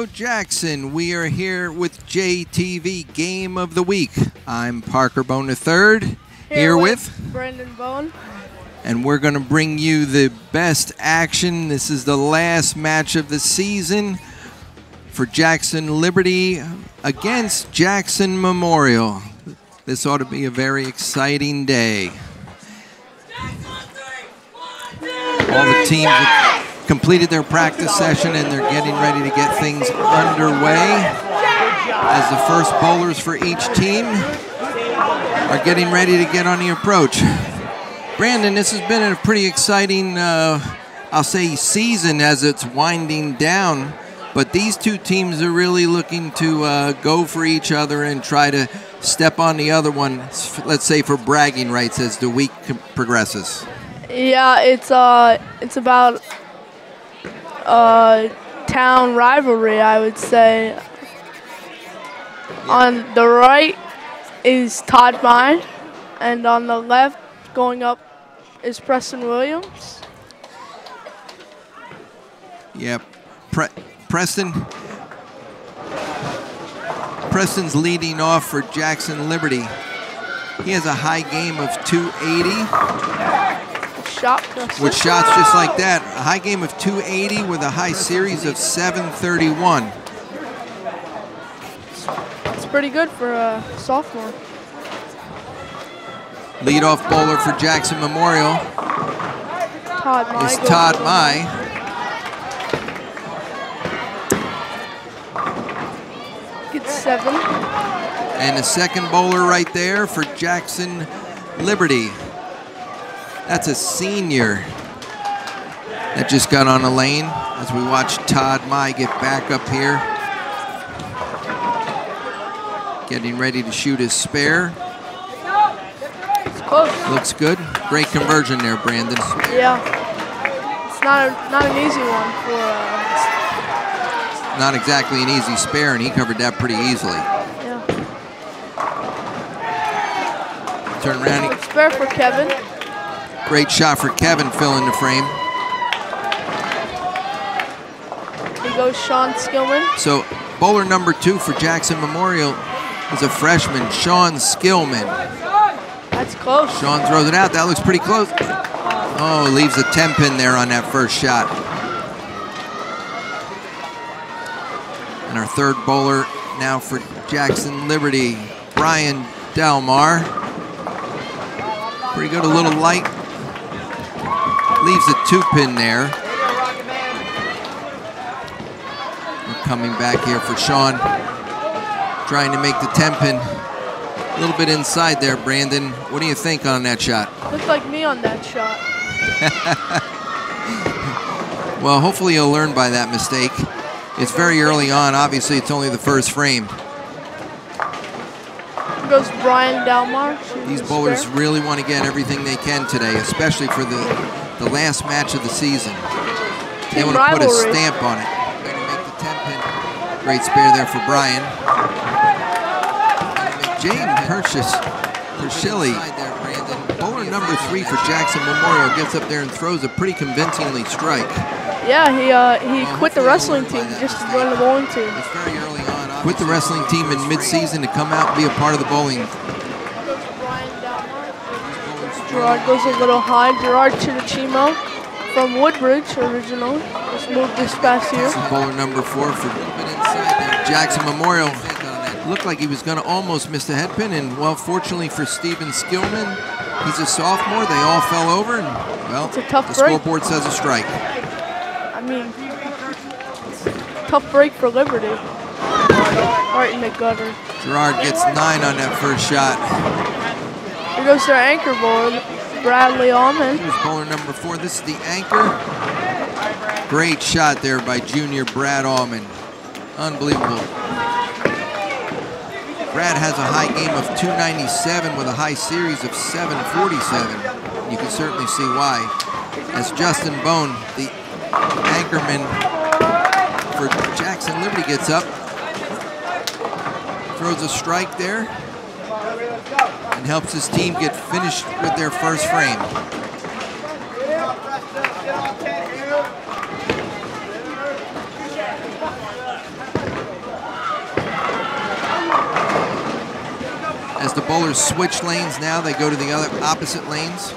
Hello, Jackson. We are here with JTV Game of the Week. I'm Parker Bone III, here with Brandon Bone. And we're going to bring you the best action. This is the last match of the season for Jackson Liberty against Jackson Memorial. This ought to be a very exciting day. All the teams have completed their practice session and they're getting ready to get things underway as the first bowlers for each team are getting ready to get on the approach. Brandon, this has been a pretty exciting, I'll say, season as it's winding down, but these two teams are really looking to go for each other and try to step on the other one, let's say for bragging rights as the week progresses. Yeah, it's about town rivalry, I would say. Yeah. On the right is Todd Mine, and on the left, going up, is Preston Williams. Yep, Preston's leading off for Jackson Liberty. He has a high game of 280. With shots just like that. A high game of 280 with a high series of 731. It's pretty good for a sophomore. Leadoff bowler for Jackson Memorial is Todd Mai. Gets 7. And the second bowler right there for Jackson Liberty. That's a senior that just got on the lane as we watch Todd Mai get back up here. Getting ready to shoot his spare. It's close. Looks good. Great conversion there, Brandon. Yeah. It's not an easy one for not exactly an easy spare, and he covered that pretty easily. Yeah. Turn around. Spare for Kevin. Great shot for Kevin filling the frame. Here goes Sean Skillman. So bowler number 2 for Jackson Memorial is a freshman, Sean Skillman. That's close. Sean throws it out. That looks pretty close. Oh, leaves a 10-pin there on that first shot. And our third bowler now for Jackson Liberty, Brian Delmar. Pretty good, a little light. Leaves a 2-pin there. We're coming back here for Sean. Trying to make the 10-pin. A little bit inside there, Brandon. What do you think on that shot? Looked like me on that shot. Well, hopefully you'll learn by that mistake. It's very early on. Obviously, it's only the first frame. Here goes Brian Delmar. These bowlers really want to get everything they can today, especially for the last match of the season. They want to put a stamp on it. They're going to make the 10-pin. Great spare there for Brian. James Kershilly. Bowler number 3 for Jackson Memorial gets up there and throws a pretty convincingly strike. Yeah, he quit the wrestling team just to join the bowling team. It's very early on. Quit the wrestling team in mid-season to come out and be a part of the bowling. Gerard goes a little high. Gerard Chidachimo from Woodbridge originally. Just moved this past year. This is bowler number 4 for Jackson Memorial. Looked like he was going to almost miss the headpin, and well, fortunately for Steven Skillman, he's a sophomore. They all fell over, and well, it's a tough the break. Scoreboard says a strike. I mean, it's a tough break for Liberty. Right in the gutter. Gerard gets 9 on that first shot. Here goes their anchor bowler, Bradley Allman. Here's bowler number 4. This is the anchor. Great shot there by junior Brad Allman. Unbelievable. Brad has a high game of 297 with a high series of 747. You can certainly see why. As Justin Bone, the anchorman for Jackson Liberty, gets up, throws a strike there, and helps his team get finished with their first frame. As the bowlers switch lanes now, they go to the other opposite lanes.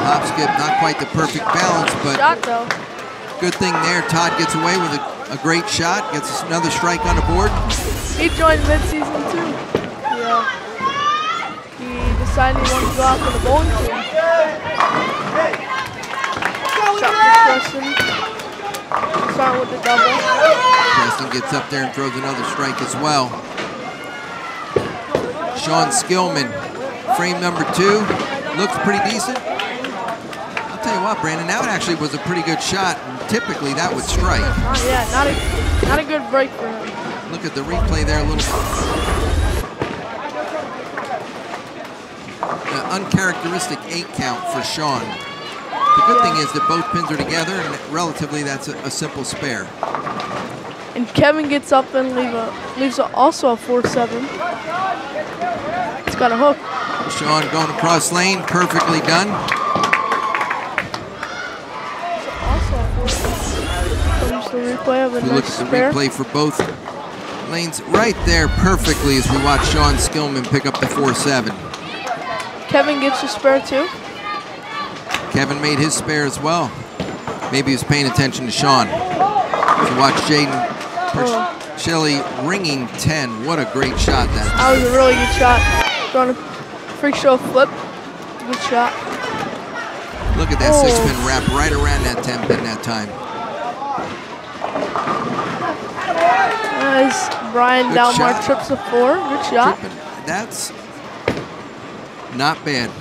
Hop skip, not quite the perfect balance, but shot though. Good thing there. Todd gets away with a great shot, gets another strike on the board. He joined mid-season too. Yeah. He decided he wanted to go out for the bowling team. Shot for Preston. Start with the double. Preston gets up there and throws another strike as well. Sean Skillman, frame number 2, looks pretty decent. I'll tell you what, Brandon, that actually was a pretty good shot. And typically that would strike. Yeah, not a good break for him. Look at the replay there a little bit. Uncharacteristic 8 count for Sean. The good thing is that both pins are together, and relatively that's a simple spare. And Kevin gets up and leaves also a 4-7. It's got a hook. Sean going across lane, perfectly done. Also a 4-7. Comes the replay of a We look at the replay for both lanes right there perfectly as we watch Sean Skillman pick up the 4-7. Kevin gets a spare too. Kevin made his spare as well. Maybe he was paying attention to Sean. So watch Jaden Shelley ringing 10. What a great shot that was. That was a really good shot. Throwing a freak show flip. Good shot. Look at that 6-pin wrap right around that 10-pin that time. As Brian Good Dalmar shot. trips a 4. Good shot. That's not bad.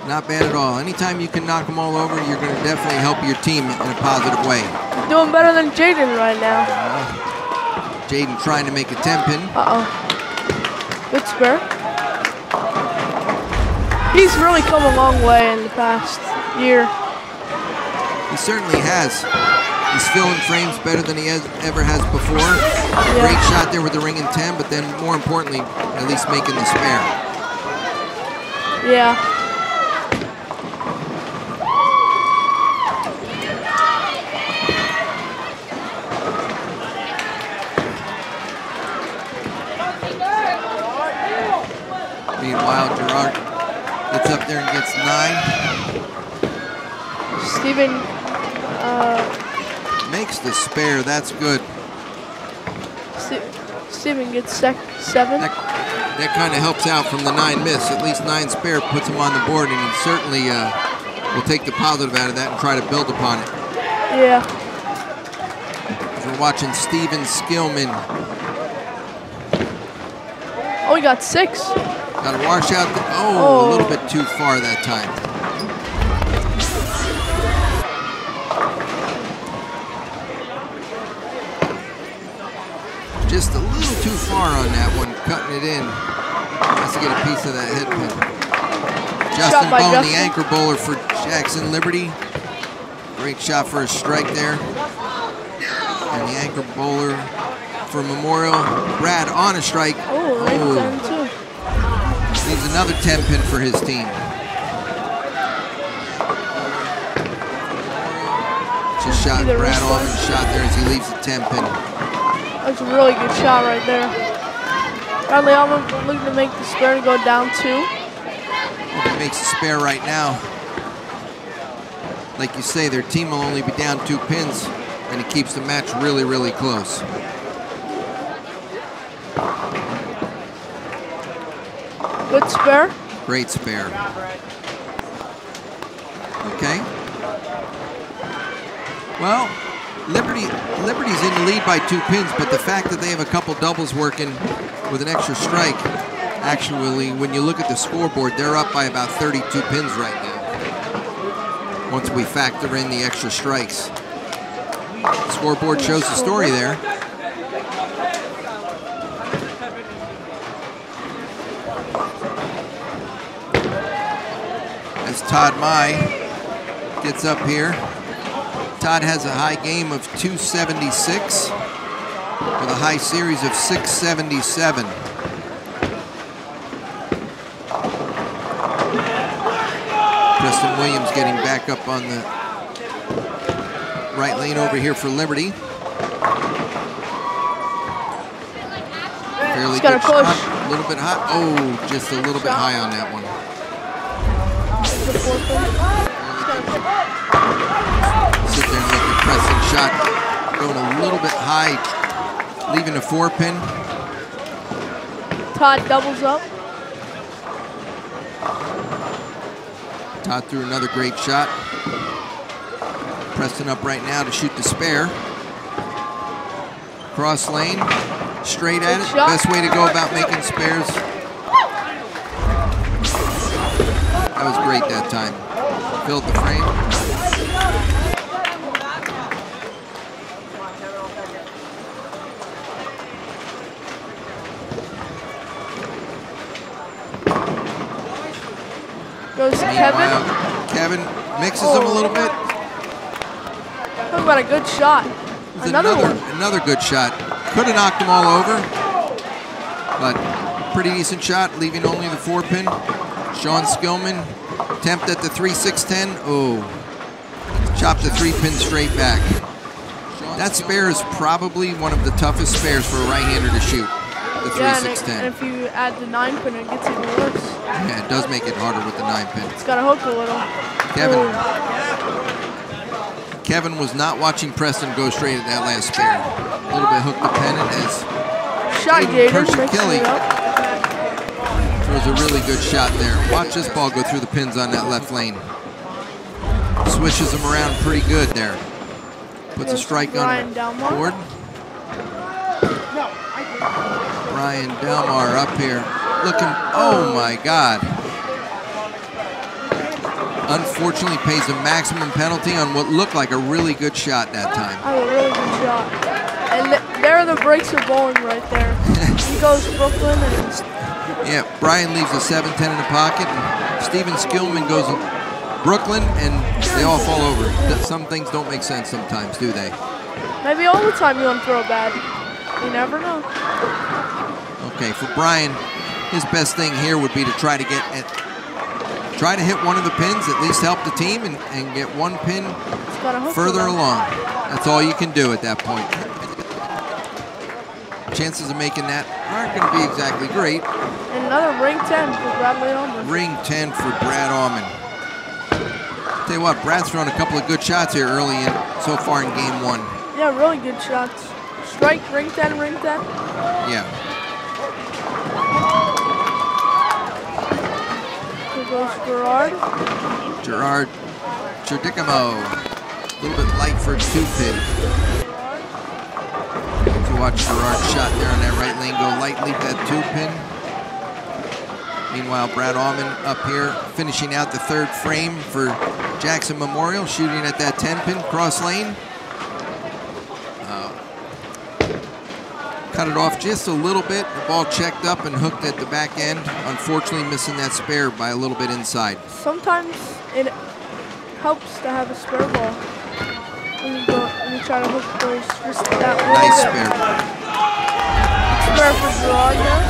Not bad at all. Anytime you can knock them all over, you're going to definitely help your team in a positive way. He's doing better than Jaden right now. Jaden trying to make a 10-pin. Good spare. He's really come a long way in the past year. He certainly has. He's filling frames better than he ever has before. Yeah. Great shot there with the ring in 10, but then more importantly, at least making the spare. Yeah. Meanwhile, Gerard gets up there and gets 9. Steven makes the spare. That's good. Steven gets 7. That kind of helps out from the 9 miss. At least 9 spare puts him on the board, and he certainly will take the positive out of that and try to build upon it. Yeah. As we're watching Steven Skillman. Oh, he got 6. Got to wash out. A little bit too far that time. Just a little too far on that one, cutting it in. Has to get a piece of that head pin. Justin Bone, the anchor bowler for Jackson Liberty. Great shot for a strike there. And the anchor bowler for Memorial, Brad on a strike. Needs another 10-pin for his team. Just shot Brad off and shot there as he leaves the 10-pin. That's a really good shot right there. Bradley Alman looking to make the spare to go down 2. If he makes a spare right now, like you say, their team will only be down 2 pins, and it keeps the match really, really close. Good spare. Great spare. Okay. Well, Liberty's in the lead by 2 pins, but the fact that they have a couple doubles working with an extra strike, actually, when you look at the scoreboard, they're up by about 32 pins right now, once we factor in the extra strikes. The scoreboard shows the story there. As Todd Mai gets up here. Todd has a high game of 276 with a high series of 677. Preston Williams getting back up on the right lane over here for Liberty. Fairly good push. shot. A little bit high. Oh, just a little bit high on that one. The fourth pin. Sit there and look at Preston shot. Going a little bit high, leaving a 4-pin. Todd doubles up. Todd threw another great shot. Preston up right now to shoot the spare. Cross lane, straight at it. Best way to go about making spares. That was great that time. Filled the frame. Goes Kevin. Kevin mixes them a little bit. Talk about a good shot. Another good shot. Could have knocked them all over, but pretty decent shot, leaving only the 4-pin. Sean Skillman attempt at the 3-6-10. Oh, chopped the 3-pin straight back. That spare is probably one of the toughest spares for a right-hander to shoot. The 3-6-10. And if you add the 9-pin, it gets even worse. Yeah, it does make it harder with the 9-pin. It's got to hook a little. Kevin was not watching Preston go straight at that last spare. A little bit hooked the pennant as Jaden Kelly throws a really good shot there. Watch this ball go through the pins on that left lane. Swishes them around pretty good there. Puts a strike on the board. Brian Delmar up here. Looking, oh my God. Unfortunately pays a maximum penalty on what looked like a really good shot that time. Oh, a really good shot. And there are the breaks of bowling right there. He goes Brooklyn and... Yeah, Brian leaves a 7-10 in the pocket, and Steven Skillman goes Brooklyn, and they all fall over. Some things don't make sense sometimes, do they? Maybe all the time you want to throw bad. You never know. Okay, for Brian, his best thing here would be to try to hit one of the pins, at least help the team, and get one pin further along. That's all you can do at that point. Chances of making that aren't going to be exactly great. And another ring 10 for Bradley Allman. Ring 10 for Brad Allman. Tell you what, Brad's thrown a couple of good shots here early so far in game 1. Yeah, really good shots. Strike, ring 10, ring 10. Yeah. Here goes Gerard. Gerard Cherdicamo. A little bit light for a 2-pin. To watch Gerard's shot there on that right lane go lightly, that 2-pin. Meanwhile, Brad Allman up here finishing out the 3rd frame for Jackson Memorial, shooting at that 10-pin cross lane. Cut it off just a little bit. The ball checked up and hooked at the back end. Unfortunately, missing that spare by a little bit inside. Sometimes it helps to have a spare ball. When you try to hook those just that way. Nice spare. Spare for Gerard there.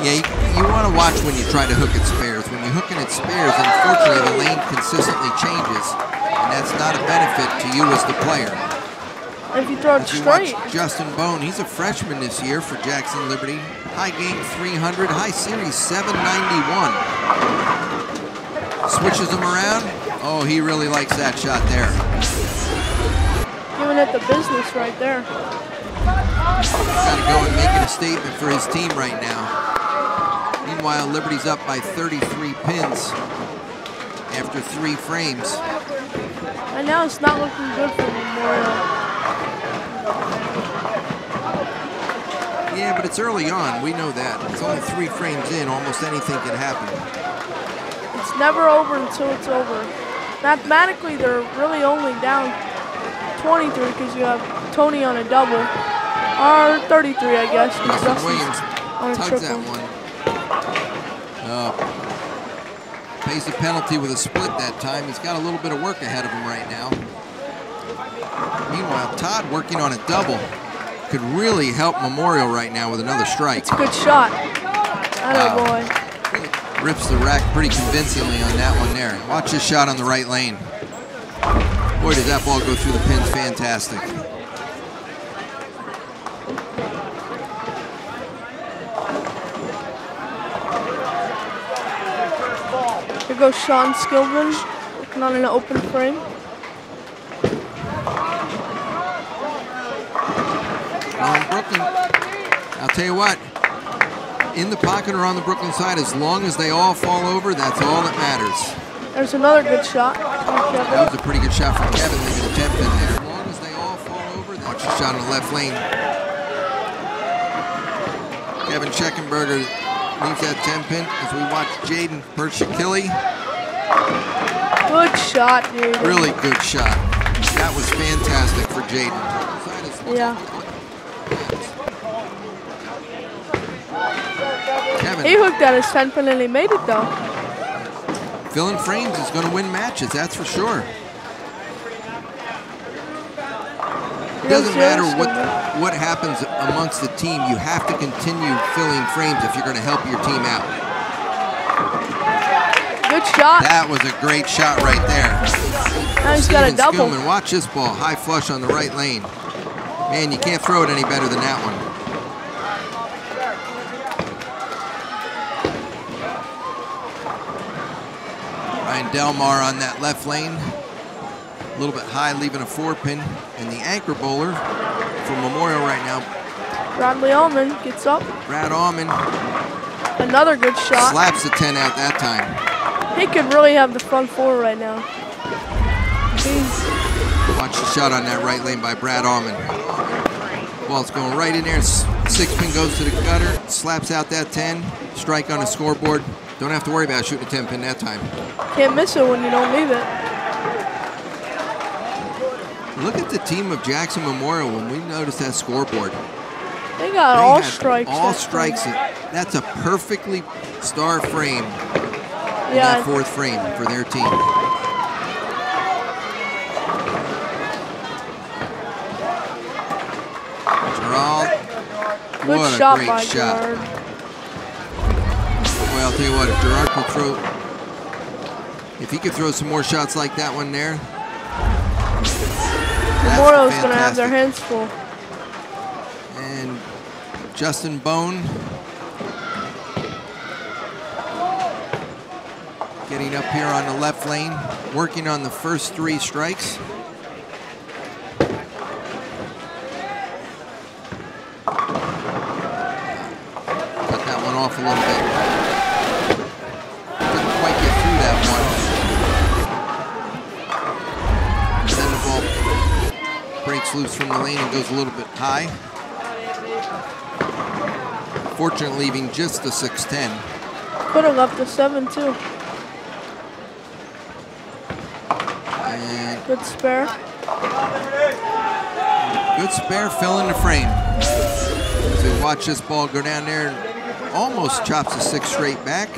Yeah, you want to watch when you try to hook at spares. When you're hooking at spares, unfortunately, the lane consistently changes, and that's not a benefit to you as the player. If you throw it straight. Watch Justin Bone, he's a freshman this year for Jackson Liberty. High game 300, high series 791. Switches him around. Oh, he really likes that shot there. Giving it the business right there. Got to go and making a statement for his team right now. Meanwhile, Liberty's up by 33 pins after 3 frames. And now it's not looking good for Memorial. Yeah, but it's early on. We know that. It's only 3 frames in. Almost anything can happen. It's never over until it's over. Mathematically, they're really only down 23 because you have Tony on a double. Or 33, I guess. Justin Williams on a tugs triple. that one. Pays the penalty with a split that time. He's got a little bit of work ahead of him right now. Meanwhile, Todd working on a double. Could really help Memorial right now with another strike. It's a good shot. Atta boy. Rips the rack pretty convincingly on that one there. Watch this shot on the right lane. Boy, did that ball go through the pins fantastic. goes Sean Skillman, working on an open frame. Well, in Brooklyn, I'll tell you what, in the pocket or on the Brooklyn side, as long as they all fall over, that's all that matters. There's another good shot from Kevin. That was a pretty good shot from Kevin, leaving a 10 pin there. As long as they all fall over, that's a shot in the left lane. Kevin Scheckenberger leaves that 10 pin as we watch Jaden Pershikili. Good shot, dude. Really good shot. That was fantastic for Jaden. Yeah. Kevin. He hooked at his 10 pin and he made it though. Filling frames is going to win matches, that's for sure. It doesn't matter what happens amongst the team, you have to continue filling frames if you're going to help your team out. Good shot. That was a great shot right there. Now he's got a double. Skillman, watch this ball, high flush on the right lane. Man, you can't throw it any better than that one. Ryan Delmar on that left lane. A little bit high, leaving a 4-pin. And the anchor bowler for Memorial right now. Bradley Allman gets up. Brad Allman. Another good shot. Slaps the 10 out that time. He could really have the front four right now. Watch the shot on that right lane by Brad Allman. Ball's going right in there. 6-pin goes to the gutter. Slaps out that 10. Strike on the scoreboard. Don't have to worry about shooting a 10-pin that time. Can't miss it when you don't leave it. Look at the team of Jackson Memorial when we notice that scoreboard. They got all strikes. All strikes. That's a perfectly star frame. In Yeah. that 4th frame for their team. Choral. Good shot by Gerard. Well, I'll tell you what, if Gerard could throw, if he could throw some more shots like that one there, Memorial's going to have their hands full. And Justin Bone getting up here on the left lane, working on the first 3 strikes. Cut that one off a little bit. Couldn't quite get through that one. And then the ball breaks loose from the lane and goes a little bit high. Fortunately, leaving just the 6-10. Could have left the 7 too. And good spare. Good spare, filling the frame. As we watch this ball go down there and almost chops a 6 straight back.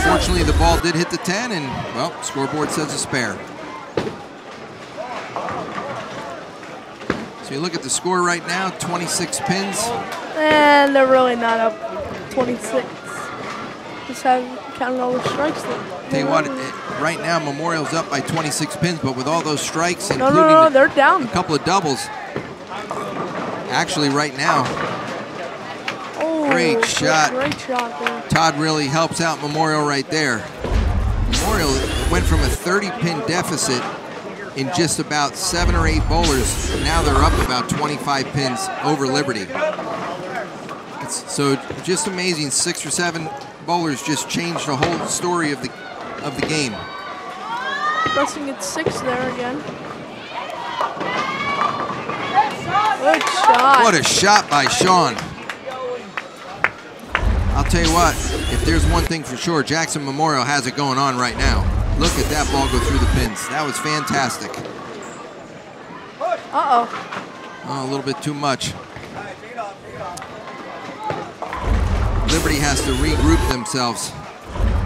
Unfortunately, the ball did hit the 10 and, well, scoreboard says a spare. So you look at the score right now, 26 pins. And they're really not up 26. Just haven't counted all the strikes. Tell you what, right now Memorial's up by 26 pins, but with all those strikes, including no, they're down. A couple of doubles. Actually, right now, great shot. Great shot there. Todd really helps out Memorial right there. Memorial went from a 30-pin deficit in just about 7 or 8 bowlers. Now they're up about 25 pins over Liberty. So just amazing, 6 or 7 bowlers just changed the whole story of the game. Pressing at 6 there again. Good shot. What a shot by Sean. I'll tell you what, if there's one thing for sure, Jackson Memorial has it going on right now. Look at that ball go through the pins. That was fantastic. Uh-oh. Oh, a little bit too much. Liberty has to regroup themselves.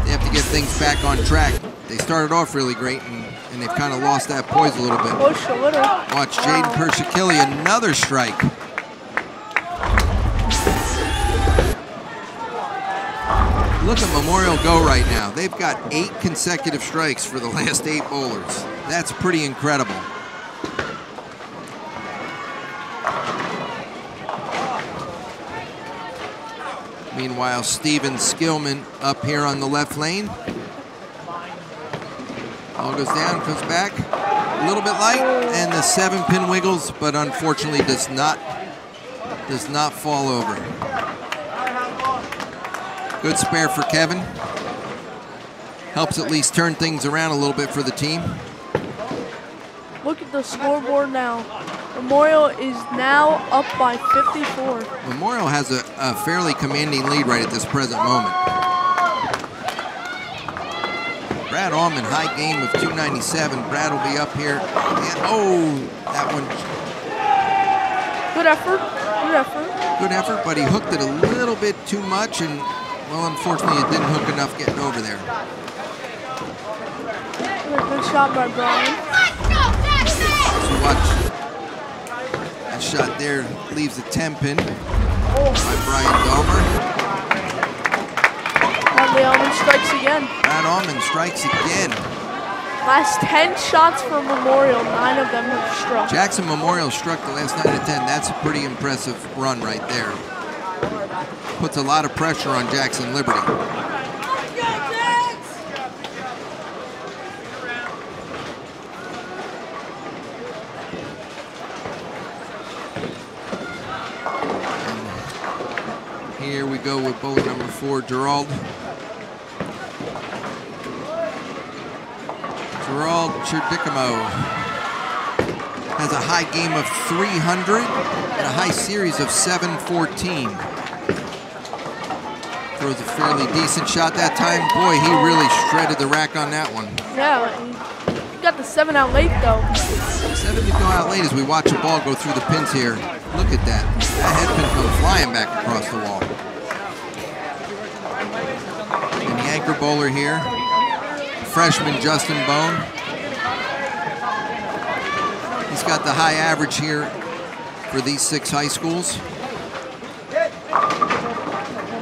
They have to get things back on track. They started off really great, and they've kind of lost that poise a little bit. Push a little. Watch Jaden Pershikili, another strike. Look at Memorial go right now. They've got 8 consecutive strikes for the last 8 bowlers. That's pretty incredible. Meanwhile, Steven Skillman up here on the left lane. Ball goes down, comes back. A little bit light, and the 7-pin wiggles, but unfortunately does not fall over. Good spare for Kevin. Helps at least turn things around a little bit for the team. Look at the scoreboard now. Memorial is now up by 54. Memorial has a fairly commanding lead right at this present moment. Brad Allman, high game of 297. Brad will be up here. And, oh, that one. Good effort. Good effort. Good effort, but he hooked it a little bit too much, and, well, unfortunately, it didn't hook enough getting over there. Good shot by Brian. So watch. That shot there leaves a 10-pin by Brian Delmer. Bradley Allman strikes again. Brad Allman strikes again. Last 10 shots for Memorial, 9 of them have struck. Jackson Memorial struck the last 9 of 10. That's a pretty impressive run right there. Puts a lot of pressure on Jackson Liberty. Here we go with bowler number 4, Gerald. Gerald Cherdicamo has a high game of 300 and a high series of 714. Throws a fairly decent shot that time. Boy, he really shredded the rack on that one. Yeah, he got the 7 out late though. 7 to go out late as we watch the ball go through the pins here. Look at that. That head pin comes flying back across the wall. And the anchor bowler here, freshman Justin Bone. He's got the high average here for these 6 high schools.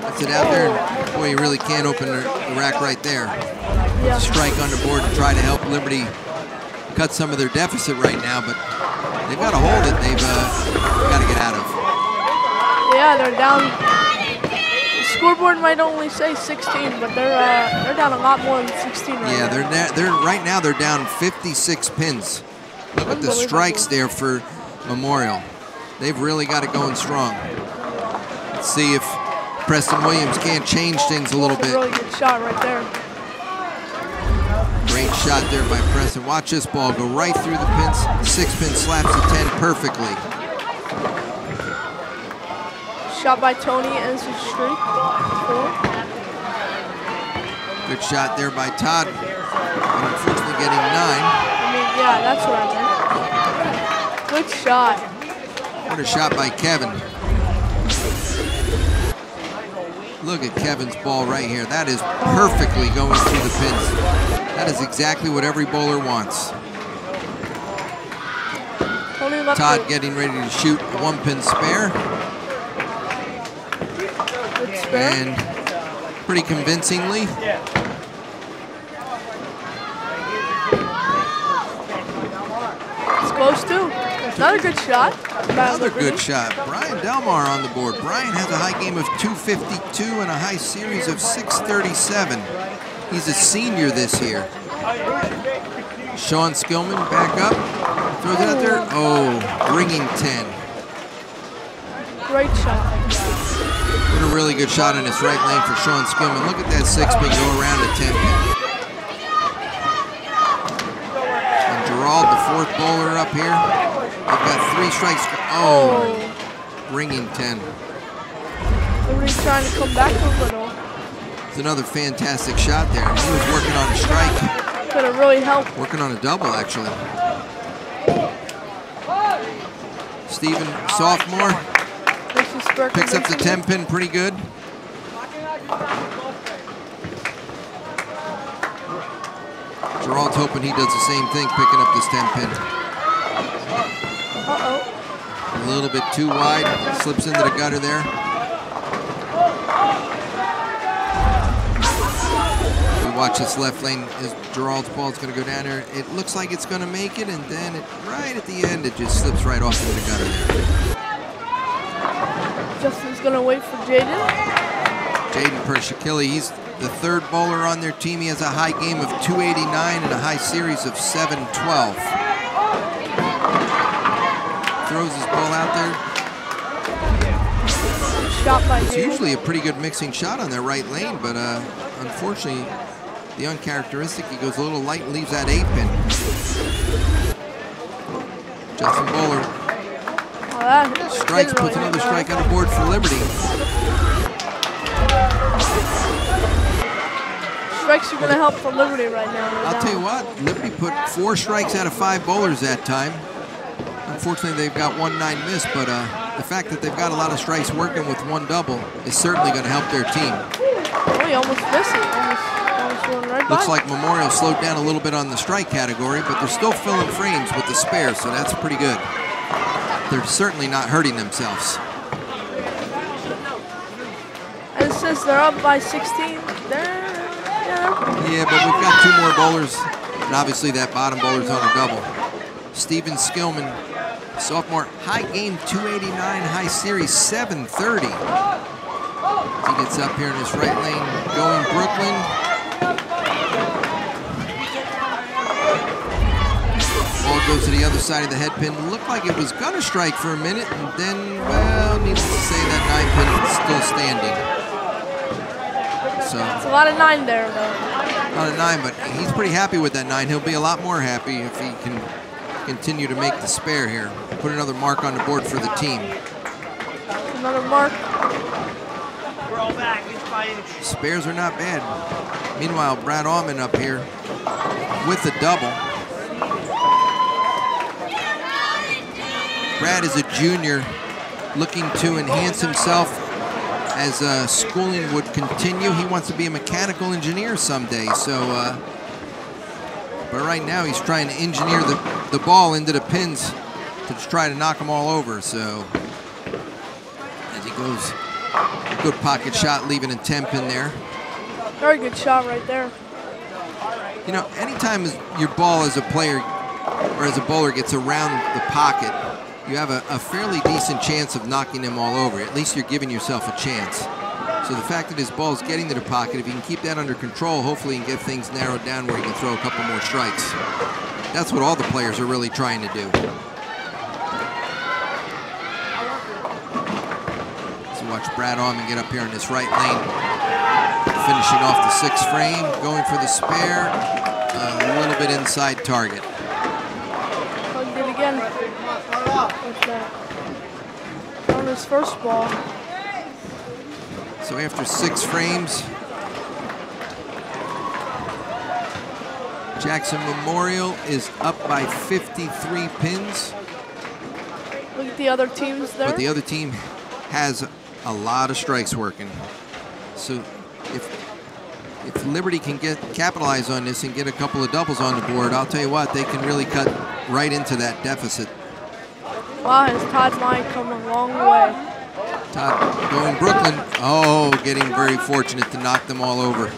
Puts it out there. Boy, you really can't open the rack right there. Yeah. Strike underboard to try to help Liberty cut some of their deficit right now, but they've got to hold it. They've got to get out of. Yeah, they're down. The scoreboard might only say 16, but they're down a lot more than 16 right now. Yeah, they're right now they're down 56 pins. Look at the strikes there for Memorial. They've really got it going strong. Let's see if Preston Williams can't change things a little bit. Really good shot right there. Great shot there by Preston. Watch this ball go right through the pins. 6-pin slaps the 10 perfectly. Shot by Tony ends his streak. 4. Good shot there by Todd. But unfortunately getting 9. I mean, yeah, that's what I meant. Good shot. What a shot by Kevin. Look at Kevin's ball right here. That is perfectly going through the pins. That is exactly what every bowler wants. Todd getting ready to shoot a 1-pin spare. Good spare. And pretty convincingly. It's close too. Another good shot. Another good shot. Brian Delmar on the board. Brian has a high game of 252 and a high series of 637. He's a senior this year. Sean Skillman back up. Throws it out there. Oh, ringing 10. Great shot. What a really good shot in this right lane for Sean Skillman. Look at that 6-pin go around a 10-pin. And Gerald, the 4th bowler up here. They've got 3 strikes. Oh, ringing 10. Everybody's trying to come back a little. It's another fantastic shot there. He was working on a strike. Could have really helped. Working on a double, actually. Steven, sophomore, picks up the 10-pin pretty good. Gerald's hoping he does the same thing, picking up this 10-pin. Uh-oh. A little bit too wide, slips into the gutter there. We watch this left lane as Gerald's ball is going to go down there. It looks like it's going to make it, and then right at the end, it just slips right off into the gutter there. Justin's going to wait for Jaden. Jaden Pershikili, he's the third bowler on their team. He has a high game of 289 and a high series of 712. Throws his ball out there. Shot by It's usually a pretty good mixing shot on their right lane, but unfortunately, the uncharacteristic, he goes a little light and leaves that 8-pin. Justin Bowler strikes, puts another strike on the board for Liberty. Strikes are going to help for Liberty right now. I'll tell you what, Liberty put 4 strikes out of 5 bowlers that time. Unfortunately, they've got 1-9 miss, but the fact that they've got a lot of strikes working with 1 double is certainly going to help their team. Oh, he almost missed it. Almost went right Looks by. like Memorial slowed down a little bit on the strike category, but they're still filling frames with the spares, so that's pretty good. They're certainly not hurting themselves. And since they're up by 16, Yeah, but we've got 2 more bowlers, and obviously that bottom bowler's on a double. Steven Skillman, sophomore, high game 289, high series 730. He gets up here in his right lane, going Brooklyn. Ball goes to the other side of the head pin. Looked like it was gonna strike for a minute, and then, well, needless to say, that 9 pin is still standing. So it's a lot of 9 there, though. A lot of 9, but he's pretty happy with that 9. He'll be a lot more happy if he can continue to make the spare here. Put another mark on the board for the team. Another mark. Spares are not bad. Meanwhile, Brad Allman up here with the double. Brad is a junior looking to enhance himself as schooling would continue. He wants to be a mechanical engineer someday. So, but right now he's trying to engineer the ball into the pins to try to knock them all over. So as he goes, good pocket shot, leaving a 10-pin there. Very good shot right there. You know, anytime your ball as a player or as a bowler gets around the pocket, you have a fairly decent chance of knocking them all over. At least you're giving yourself a chance. So the fact that his ball's getting to the pocket, if he can keep that under control, hopefully he can get things narrowed down where he can throw a couple more strikes. That's what all the players are really trying to do. So watch Brad Allman get up here in this right lane. Finishing off the 6th frame, going for the spare, a little bit inside target. Plugged it again. With that. On his first ball. So after 6 frames, Jackson Memorial is up by 53 pins. Look at the other teams there. But the other team has a lot of strikes working. So if Liberty can capitalize on this and get a couple of doubles on the board, I'll tell you what, they can really cut right into that deficit. Wow, has Todd Mine come a long way. Todd going Brooklyn. Oh, getting very fortunate to knock them all over.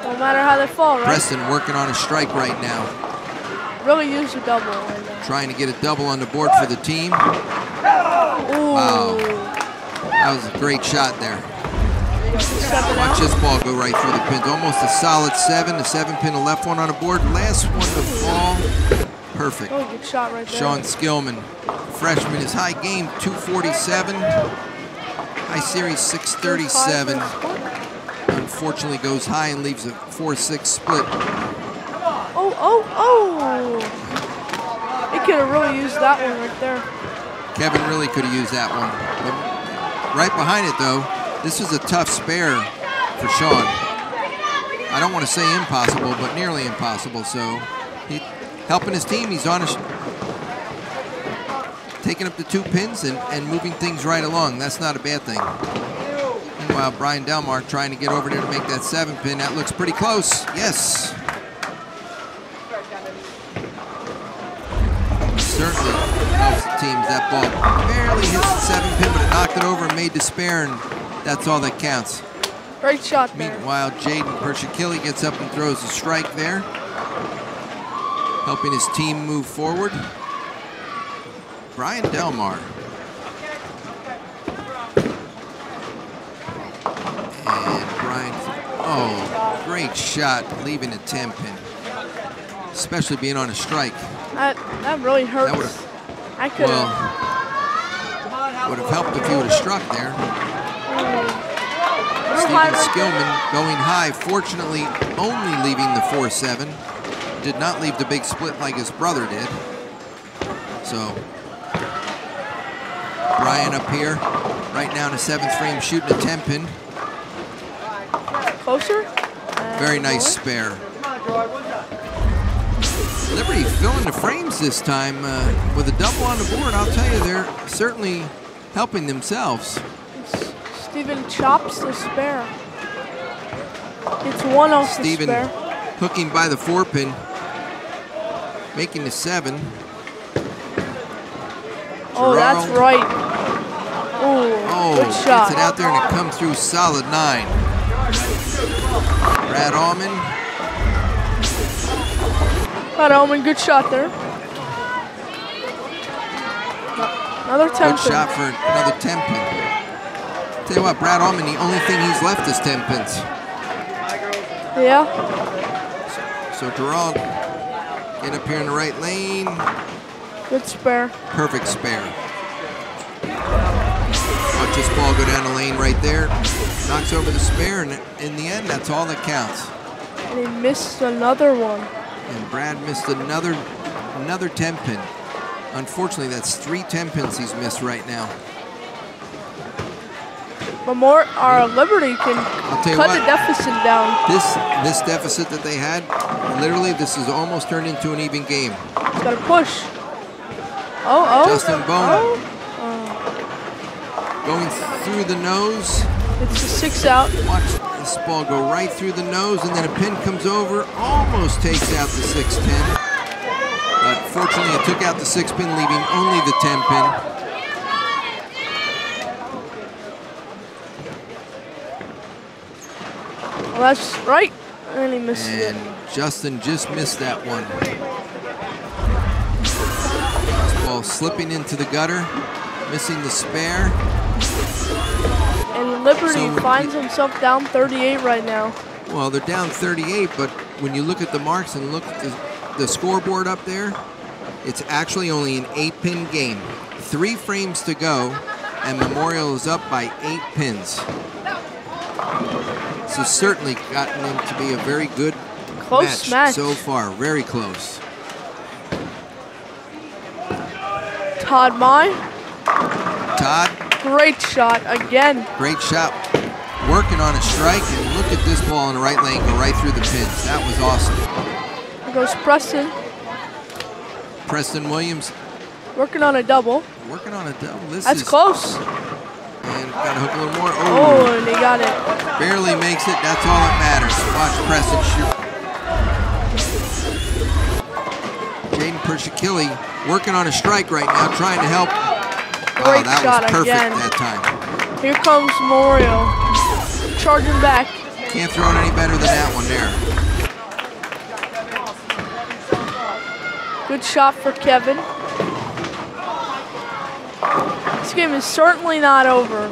No matter how they fall, right? Preston working on a strike right now. Really used a double right now. Trying to get a double on the board for the team. Ooh. Wow. That was a great shot there. Watch this ball go right through the pins. Almost a solid 7. The 7-pin, the left one on the board. Last one to fall. Perfect. Oh, good shot right there. Sean Skillman, freshman, his high game 247. High series 637. Unfortunately goes high and leaves a 4-6 split. Oh. He could have really used that one right there. Kevin really could have used that one. But right behind it, though, this is a tough spare for Sean. I don't want to say impossible, but nearly impossible. So he helping his team. He's on taking up the 2 pins and moving things right along. That's not a bad thing. Meanwhile, Brian Delmar trying to get over there to make that 7-pin. That looks pretty close. Yes. Certainly helps the teams. That ball barely hit the 7-pin, but it knocked it over and made the spare, and that's all that counts. Great shot there. Meanwhile, Jaden Pershikili gets up and throws a strike there, helping his team move forward. Brian Delmar. Brian. Oh, great shot, leaving a 10 pin. Especially being on a strike. That really hurts. I could would have helped if he would have struck there. Steven Skillman going high, fortunately only leaving the 4-7. Did not leave the big split like his brother did. So Brian up here, right now in the 7th frame, shooting a 10 pin. Closer. Very nice spare. Liberty filling the frames this time with a double on the board. I'll tell you, they're certainly helping themselves. Steven chops the spare. It's one off the spare. Steven hooking by the 4 pin, making the 7. Oh, that's right. Ooh, good shot. Gets it out there and it comes through solid 9. Brad Allman. Brad Allman, good shot there. Another 10 Good shot for another 10 pin. Tell you what, Brad Allman, the only thing he's left is 10 pins. Yeah. So Choral, get up here in the right lane. Good spare. Perfect spare. Watch this ball go down the lane right there. Knocks over the spare, and in the end, that's all that counts. And he missed another one. And Brad missed another 10 pin. Unfortunately, that's 3 10 pins he's missed right now. But our Liberty can cut the deficit down. This deficit that they had, literally, this is almost turned into an even game. He's got to push. Justin Bone going through the nose. It's a 6 out. Watch this ball go right through the nose, and then a pin comes over, almost takes out the 6 pin. But fortunately, it took out the 6 pin, leaving only the 10 pin. Well, that's right. And he missed it. And Justin just missed that one. This ball slipping into the gutter, missing the spare. And Liberty finds himself down 38 right now. Well, they're down 38, but when you look at the marks and look at the scoreboard up there, it's actually only an 8-pin game. 3 frames to go, and Memorial is up by 8 pins. So certainly gotten him to be a very good match so far. Very close. Todd Mai. Todd. Great shot again. Great shot. Working on a strike, and look at this ball in the right lane go right through the pins. That was awesome. Here goes Preston. Preston Williams. Working on a double. Working on a double. That's close. And got to hook a little more. Oh, and he got it. Barely makes it. That's all that matters. Watch Preston shoot. Jaden Pershikili working on a strike right now, trying to help. Great that shot was perfect again. that time. Here comes Memorial. Charging back. Can't throw it any better than that one there. Good shot for Kevin. This game is certainly not over.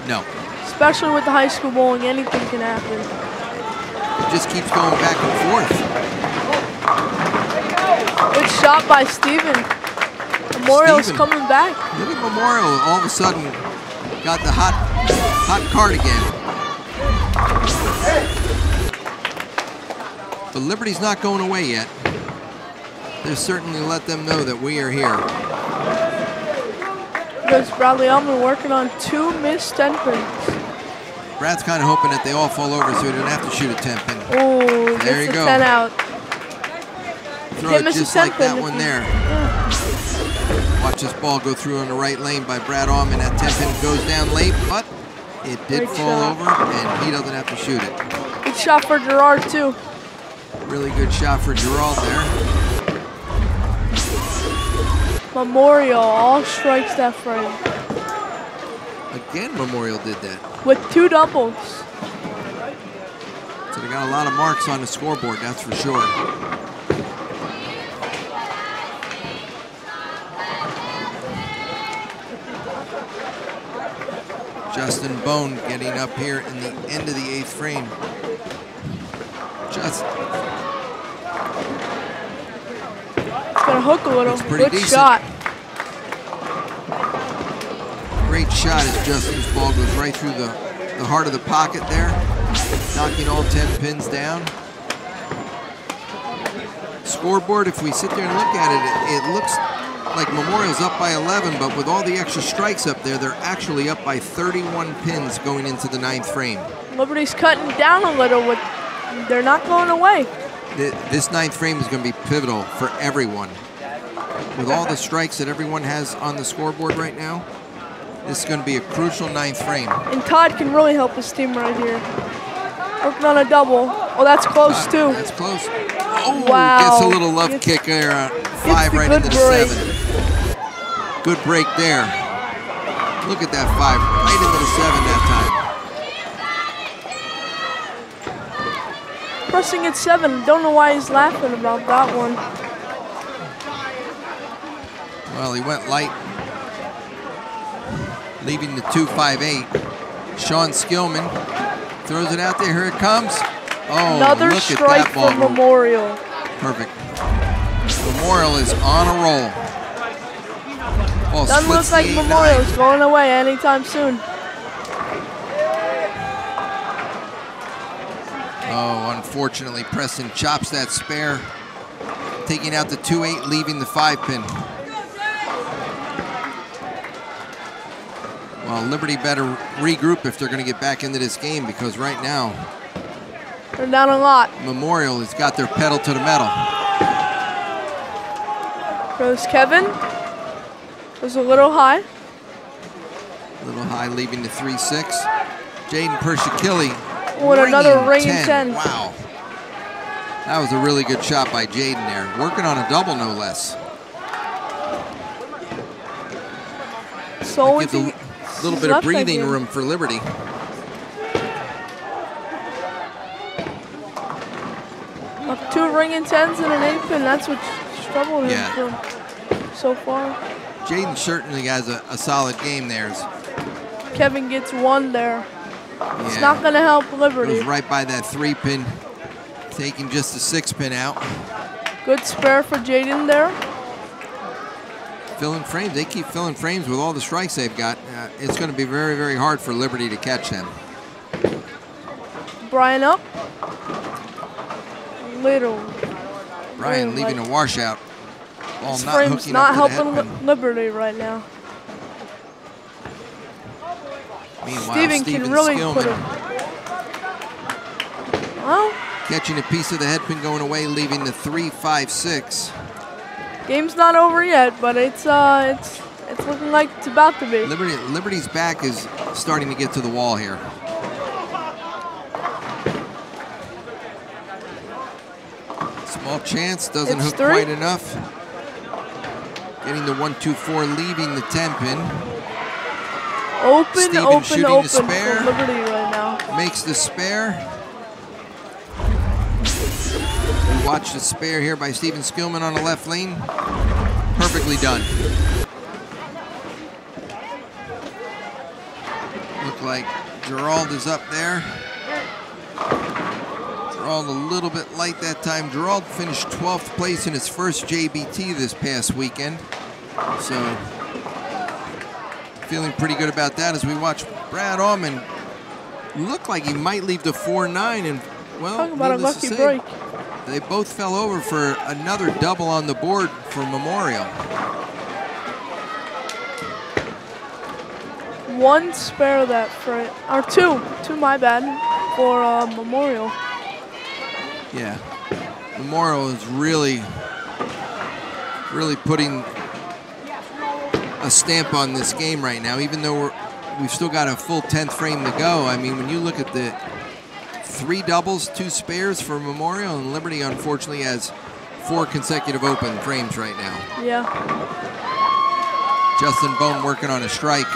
No. Especially with the high school bowling, anything can happen. It just keeps going back and forth. Good shot by Steven. Memorial's coming back. Look at Memorial, all of a sudden got the hot card again. But Liberty's not going away yet. They'll certainly let them know that we are here. Because Bradley Allman working on 2 missed 10 pins. Brad's kind of hoping that they all fall over so he doesn't have to shoot a 10 pin. Oh, there you go. 10 out. Throw it just like that one there. Yeah. Watch this ball go through on the right lane by Brad Allman. That 10 pin goes down late, but it did fall over, and he doesn't have to shoot it. Good shot for Gerard, too. Really good shot for Gerald there. Memorial all strikes that frame. Again, Memorial did that. With 2 doubles. So they got a lot of marks on the scoreboard, that's for sure. Justin Bone getting up here in the end of the 8th frame. Just it's gonna hook a little. Good decent shot. Great shot as Justin's ball goes right through the heart of the pocket there, knocking all 10 pins down. Scoreboard, if we sit there and look at it, it looks like Memorial's up by 11, but with all the extra strikes up there, they're actually up by 31 pins going into the 9th frame. Liberty's cutting down a little, but they're not going away. This 9th frame is going to be pivotal for everyone. With all the strikes that everyone has on the scoreboard right now, this is going to be a crucial 9th frame. And Todd can really help his team right here. Working on a double. Oh, that's close too. That's close. Oh, wow. Gets a little love kick there. 5 right into the 7. Good break there. Look at that 5 right into the 7 that time. Pressing at 7. Don't know why he's laughing about that one. Well, he went light, leaving the 2-5-8. Sean Skillman throws it out there. Here it comes. Oh, another look strike at that ball. for Memorial. Perfect. Memorial is on a roll. Ball doesn't look like Memorial's going away anytime soon. Oh, unfortunately, Preston chops that spare, taking out the 2-8, leaving the 5-pin. Well, Liberty better regroup if they're going to get back into this game, because right now, they're down a lot. Memorial has got their pedal to the metal. Goes Kevin. Goes a little high. A little high, leaving the 3-6. Jaden Pershikili. What another ring in 10. Wow. That was a really good shot by Jaden there. Working on a double, no less. So gives a little bit of breathing room for Liberty. Up 2 ring in 10s and an 8-pin. That's what's troubled him from so far. Jaden certainly has a solid game there. Kevin gets 1 there. It's not going to help Liberty. Goes right by that 3-pin, taking just the 6-pin out. Good spare for Jaden there. Filling frames. They keep filling frames with all the strikes they've got. It's going to be very, very hard for Liberty to catch them. Brian up. Little. Brian leaving a washout. Ball This not frame's hooking not up to helping the head Liberty right now. Meanwhile, Steven can really put it. Well, catching a piece of the head pin going away, leaving the 3-5-6. Game's not over yet, but it's looking like it's about to be. Liberty's back is starting to get to the wall here. Small chance, doesn't hook quite enough. Getting the 1-2-4, leaving the 10-pin. Open for spare. Liberty right now. Makes the spare. We watch the spare here by Steven Skillman on the left lane. Perfectly done. Look like Gerald is up there. Gerald a little bit light that time. Gerald finished 12th place in his first JBT this past weekend. So feeling pretty good about that as we watch Brad Allman look like he might leave the 4-9, and well, talking about a lucky break. They both fell over for another double on the board for Memorial. 1 spare that frame, or 2, my bad, for Memorial. Yeah, Memorial is really putting a stamp on this game right now, even though we've still got a full 10th frame to go. I mean, when you look at the 3 doubles, 2 spares for Memorial, and Liberty unfortunately has 4 consecutive open frames right now. Yeah. Justin Bone working on a strike.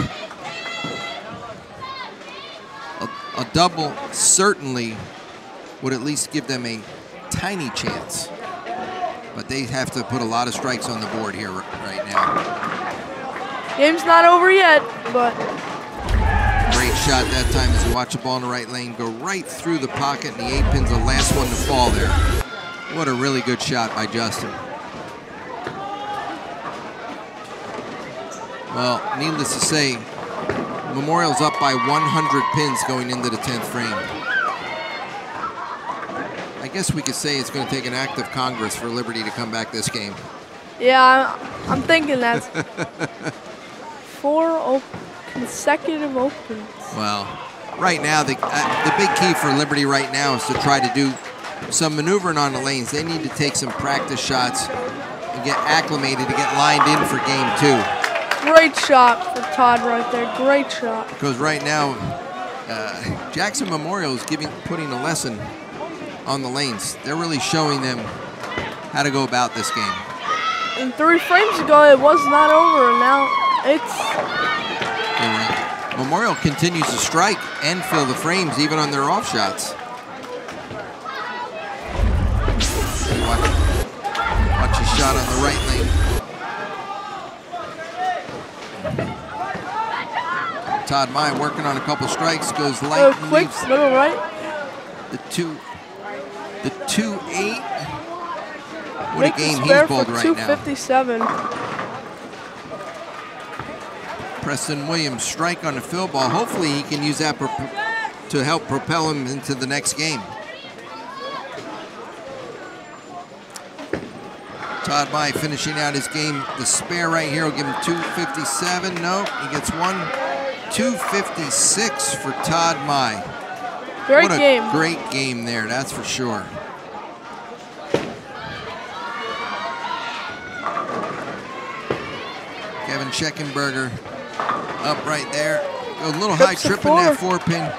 A double certainly would at least give them a tiny chance, but they have to put a lot of strikes on the board here right now. Game's not over yet, but great shot that time as you watch the ball in the right lane go right through the pocket, and the 8-pin's the last one to fall there. What a really good shot by Justin. Well, needless to say, Memorial's up by 100 pins going into the 10th frame. I guess we could say it's going to take an act of Congress for Liberty to come back this game. Yeah, I'm thinking that. 4 consecutive opens. Well, right now, the big key for Liberty right now is to try to do some maneuvering on the lanes. They need to take some practice shots and get acclimated to get lined in for game 2. Great shot for Todd right there. Great shot. Because right now, Jackson Memorial is putting a lesson on the lanes. They're really showing them how to go about this game. And 3 frames ago, it was not over, and now it's... Memorial continues to strike and fill the frames, even on their off shots. Watch his shot on the right lane. Todd Mai working on a couple strikes, goes light. Quick, little right. The 2-8. What a game he's bowled right now. 257. Preston Williams strike on the fill ball. Hopefully he can use that to help propel him into the next game. Todd Mai finishing out his game. The spare right here will give him 257. No, he gets one. 256 for Todd Mai. Great game. What a great game there, that's for sure. Kevin Scheckenberger up right there. Goes a little high, tripping that 4-pin.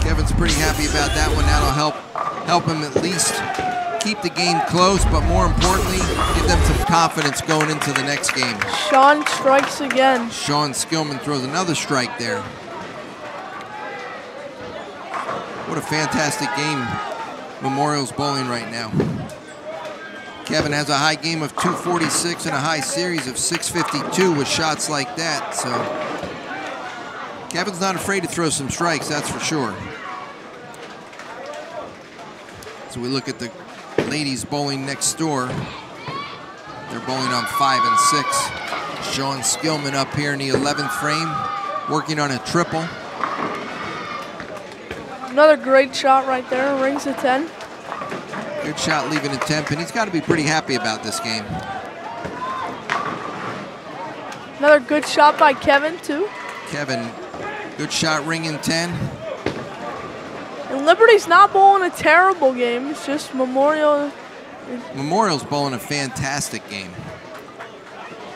Kevin's pretty happy about that one. That'll help him at least keep the game close, but more importantly, give them some confidence going into the next game. Sean strikes again. Sean Skillman throws another strike there. What a fantastic game Memorial's bowling right now. Kevin has a high game of 246 and a high series of 652 with shots like that. So Kevin's not afraid to throw some strikes, that's for sure. So we look at the ladies bowling next door. They're bowling on 5 and 6. Sean Skillman up here in the 11th frame, working on a triple. Another great shot right there, rings a 10. Good shot leaving a 10, and he's got to be pretty happy about this game. Another good shot by Kevin, too. Kevin, good shot, ringing 10. And Liberty's not bowling a terrible game. It's just Memorial. Memorial's bowling a fantastic game.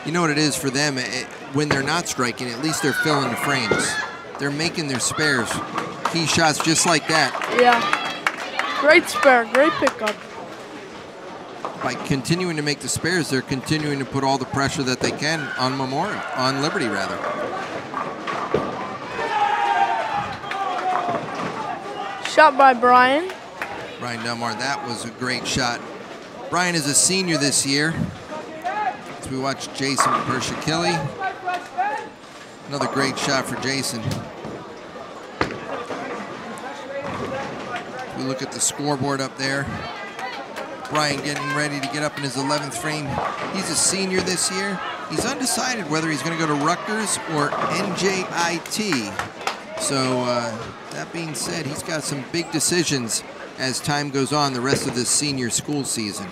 You know what it is for them? When they're not striking, at least they're filling the frames. They're making their spares. Key shots just like that. Yeah. Great spare, great pickup. By continuing to make the spares, they're continuing to put all the pressure that they can on Memorial, on Liberty rather. Shot by Brian. Brian Delmar, that was a great shot. Brian is a senior this year. As we watch Jason Pershikili. Another great shot for Jason. We look at the scoreboard up there. Brian getting ready to get up in his 11th frame. He's a senior this year. He's undecided whether he's going to go to Rutgers or NJIT. So that being said, he's got some big decisions as time goes on the rest of this senior school season.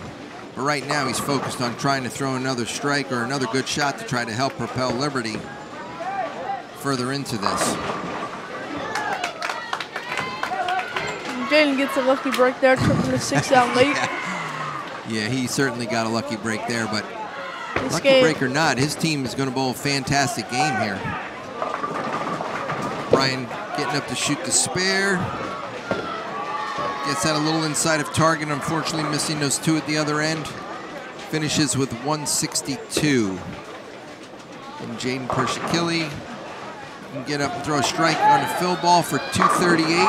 But right now he's focused on trying to throw another strike or another good shot to try to help propel Liberty further into this. Jaden gets a lucky break there, tripping the 6 out late. Yeah, he certainly got a lucky break there, but lucky break or not, his team is going to bowl a fantastic game here. Brian getting up to shoot the spare. Gets that a little inside of target, unfortunately missing those 2 at the other end. Finishes with 162. And Jaden Pershikili can get up and throw a strike on a fill ball for 238.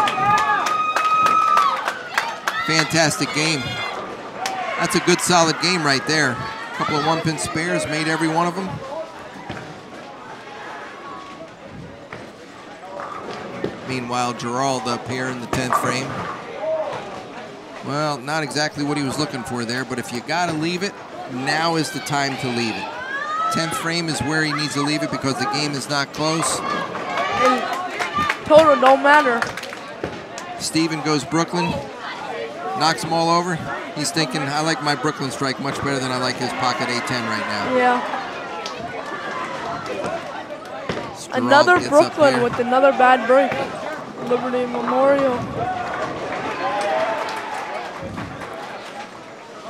Fantastic game. That's a good solid game right there. A couple of 1-pin spares, made every one of them. Meanwhile, Choral up here in the 10th frame. Well, not exactly what he was looking for there, but if you got to leave it, now is the time to leave it. 10th frame is where he needs to leave it because the game is not close. And total don't matter. Steven goes Brooklyn, knocks them all over. He's thinking, I like my Brooklyn strike much better than I like his pocket A10 right now. Yeah. Another Brooklyn with another bad break. Liberty Memorial.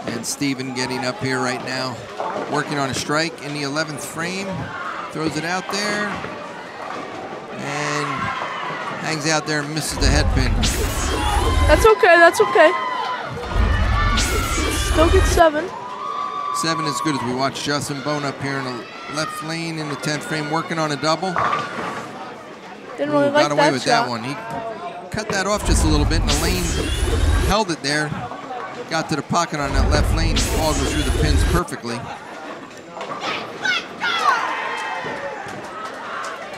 And Steven getting up here right now, working on a strike in the 11th frame. Throws it out there. And hangs out there and misses the head pin. That's okay, that's okay. Still get 7. 7 is good as we watch Justin Bone up here in the left lane in the 10th frame working on a double. Didn't really like got away that with shot. that one. He cut that off just a little bit and the lane held it there. Got to the pocket on that left lane. Ball goes through the pins perfectly.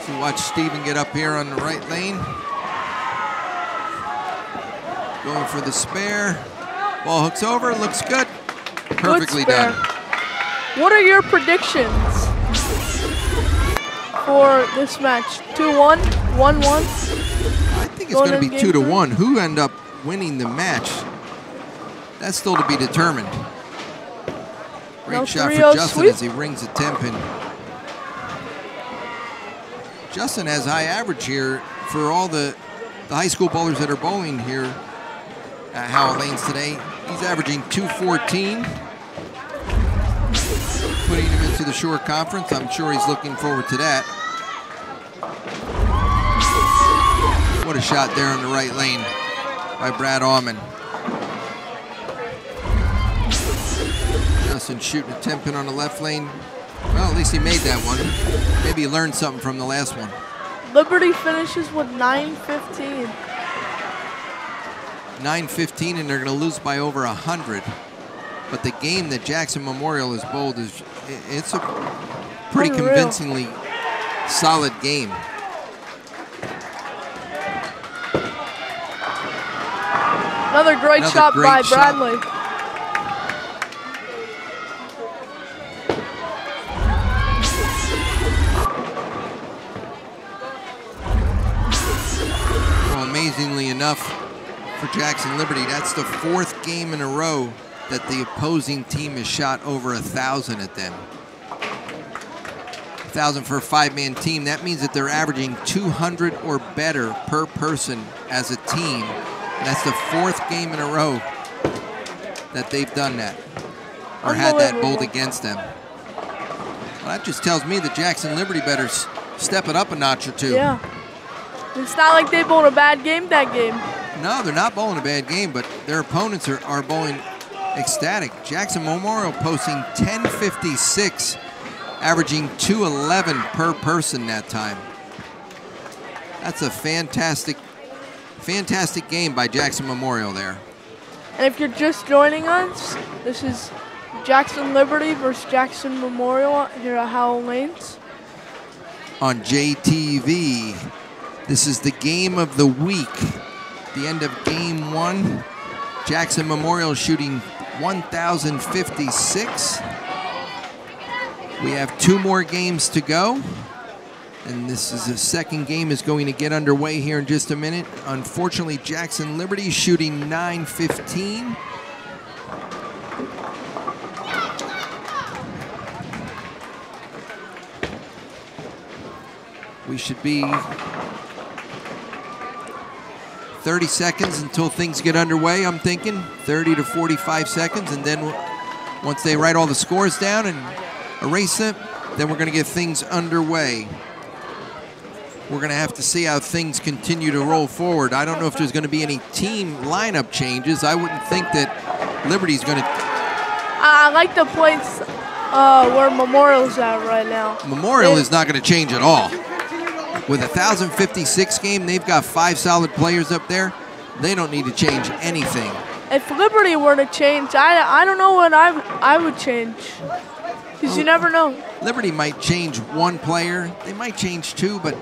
So watch Steven get up here on the right lane. Going for the spare. Ball hooks over, looks good. Perfectly done. What are your predictions for this match? 2-1, 1-1? I think it's going to be 2-1. Who end up winning the match? That's still to be determined. Great shot for Justin as he rings the 10 pin. Justin has high average here for all the high school bowlers that are bowling here at Howell Lanes today. He's averaging 214. Putting him into the Shore Conference. I'm sure he's looking forward to that. What a shot there in the right lane by Brad Allman. Justin shooting a 10 pin on the left lane. Well, at least he made that one. Maybe he learned something from the last one. Liberty finishes with 9-15. 9-15, and they're going to lose by over 100. But the game that Jackson Memorial has bowled it's a pretty convincingly solid game. Another great shot by Bradley. Well, amazingly enough for Jackson Liberty, that's the 4th game in a row that the opposing team has shot over 1,000 at them. 1,000 for a 5-man team. That means that they're averaging 200 or better per person as a team. And that's the 4th game in a row that they've done that or had that bowled against them. Well, that just tells me that Jackson Liberty better step it up a notch or two. Yeah. It's not like they bowled a bad game that game. No, they're not bowling a bad game, but their opponents are bowling ecstatic. Jackson Memorial posting 10.56, averaging 211 per person that time. That's a fantastic game by Jackson Memorial there. And if you're just joining us, this is Jackson Liberty versus Jackson Memorial here at Howell Lanes. On JTV, this is the game of the week. The end of game 1. Jackson Memorial shooting 1,056. We have 2 more games to go. And this is the second game is going to get underway here in just a minute. Unfortunately, Jackson Liberty shooting 915. We should be 30 seconds until things get underway, I'm thinking. 30 to 45 seconds, and then once they write all the scores down and erase them, then we're going to get things underway. We're going to have to see how things continue to roll forward. I don't know if there's going to be any team lineup changes. I wouldn't think that Liberty's going to... I like the place where Memorial's at right now. Memorial is not going to change at all. With a 1,056 game, they've got 5 solid players up there. They don't need to change anything. If Liberty were to change, I don't know what I would change. Because you never know. Liberty might change 1 player. They might change 2, but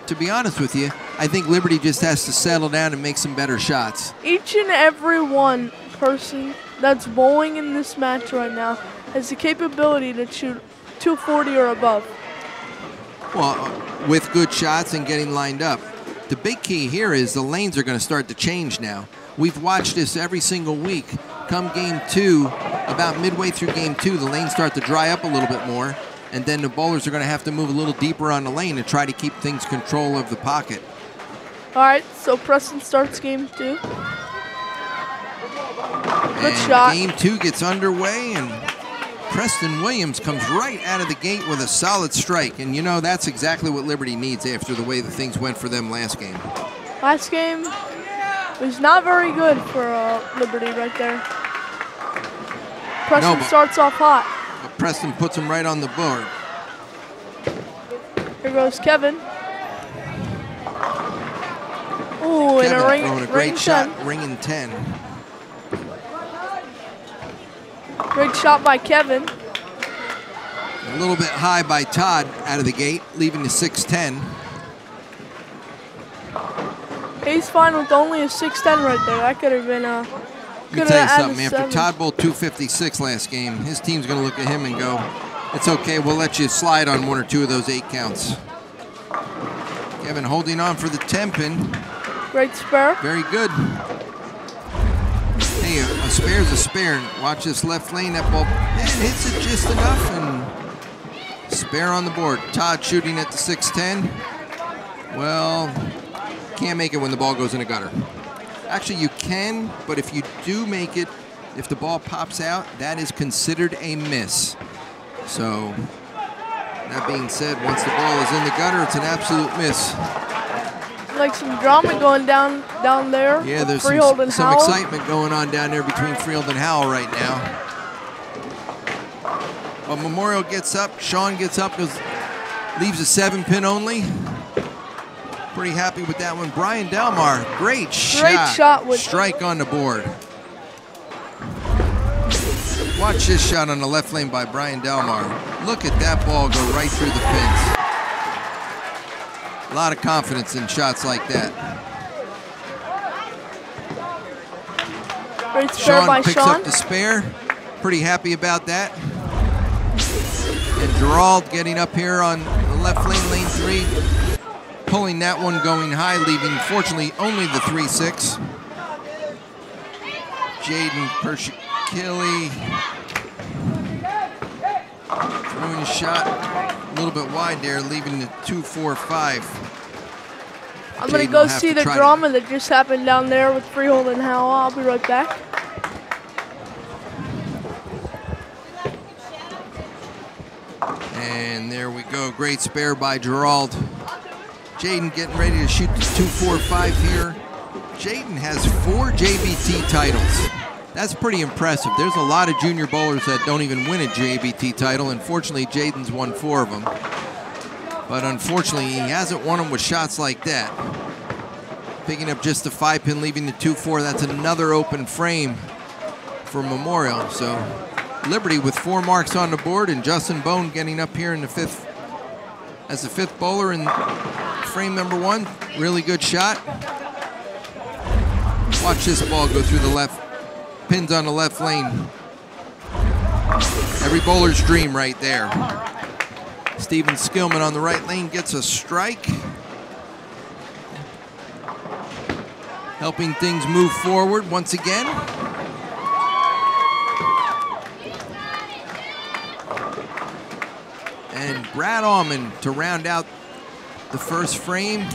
to be honest with you, I think Liberty just has to settle down and make some better shots. Each and every one person that's bowling in this match right now has the capability to shoot 240 or above. Well, with good shots and getting lined up. The big key here is the lanes are going to start to change now. We've watched this every single week. Come game 2, about midway through game 2, the lanes start to dry up a little bit more, and then the bowlers are going to have to move a little deeper on the lane and try to keep things control of the pocket. All right, so Preston starts game 2. Good shot. Game 2 gets underway, and Preston Williams comes right out of the gate with a solid strike. And you know, that's exactly what Liberty needs after the way the things went for them last game. Last game was not very good for Liberty right there. Preston starts off hot. But Preston puts him right on the board. Here goes Kevin. Ooh, Kevin and a throwing a great shot, 10. ringing 10. Great shot by Kevin. A little bit high by Todd out of the gate, leaving the 6-10. He's fine with only a 6-10 right there. That could have been a. Let me tell you something. After Todd bowled 256 last game, his team's going to look at him and go, "It's okay. We'll let you slide on 1 or 2 of those 8 counts." Kevin holding on for the 10 pin. Great spare. Very good. Hey, a spare's a spare. Watch this left lane. That ball hits it just enough, and spare on the board. Todd shooting at the 6-10. Well, can't make it when the ball goes in a gutter. Actually, you can, but if you do make it, if the ball pops out, that is considered a miss. So, that being said, once the ball is in the gutter, it's an absolute miss. Like some drama going down there. Yeah, there's some excitement going on down there between Freehold and Howell right now. But Memorial gets up, Sean gets up, leaves a 7 pin only. Pretty happy with that one. Brian Delmar, great shot with strike on the board. Watch this shot on the left lane by Brian Delmar. Look at that ball go right through the pins. A lot of confidence in shots like that. Great spare Sean by picks Sean. up the spare. Pretty happy about that. And Gerald getting up here on the left lane, lane 3. Pulling that one going high, leaving, fortunately, only the 3-6. Jaden Pershikili throwing a shot a little bit wide there, leaving the 2-4-5. I'm going to go see the drama that just happened down there with Freehold and Howell. I'll be right back. And there we go. Great spare by Gerald. Jaden getting ready to shoot the 2-4-5 here. Jaden has 4 JBT titles. That's pretty impressive. There's a lot of junior bowlers that don't even win a JBT title. Unfortunately, Jaden's won 4 of them. But unfortunately, he hasn't won them with shots like that. Picking up just the 5 pin, leaving the 2-4. That's another open frame for Memorial. So Liberty with 4 marks on the board, and Justin Bone getting up here in the 5th as the 5th bowler in frame number 1. Really good shot. Watch this ball go through the left. Pins on the left lane. Every bowler's dream right there. Steven Skillman on the right lane gets a strike. Helping things move forward once again. And Brad Allman to round out the first frame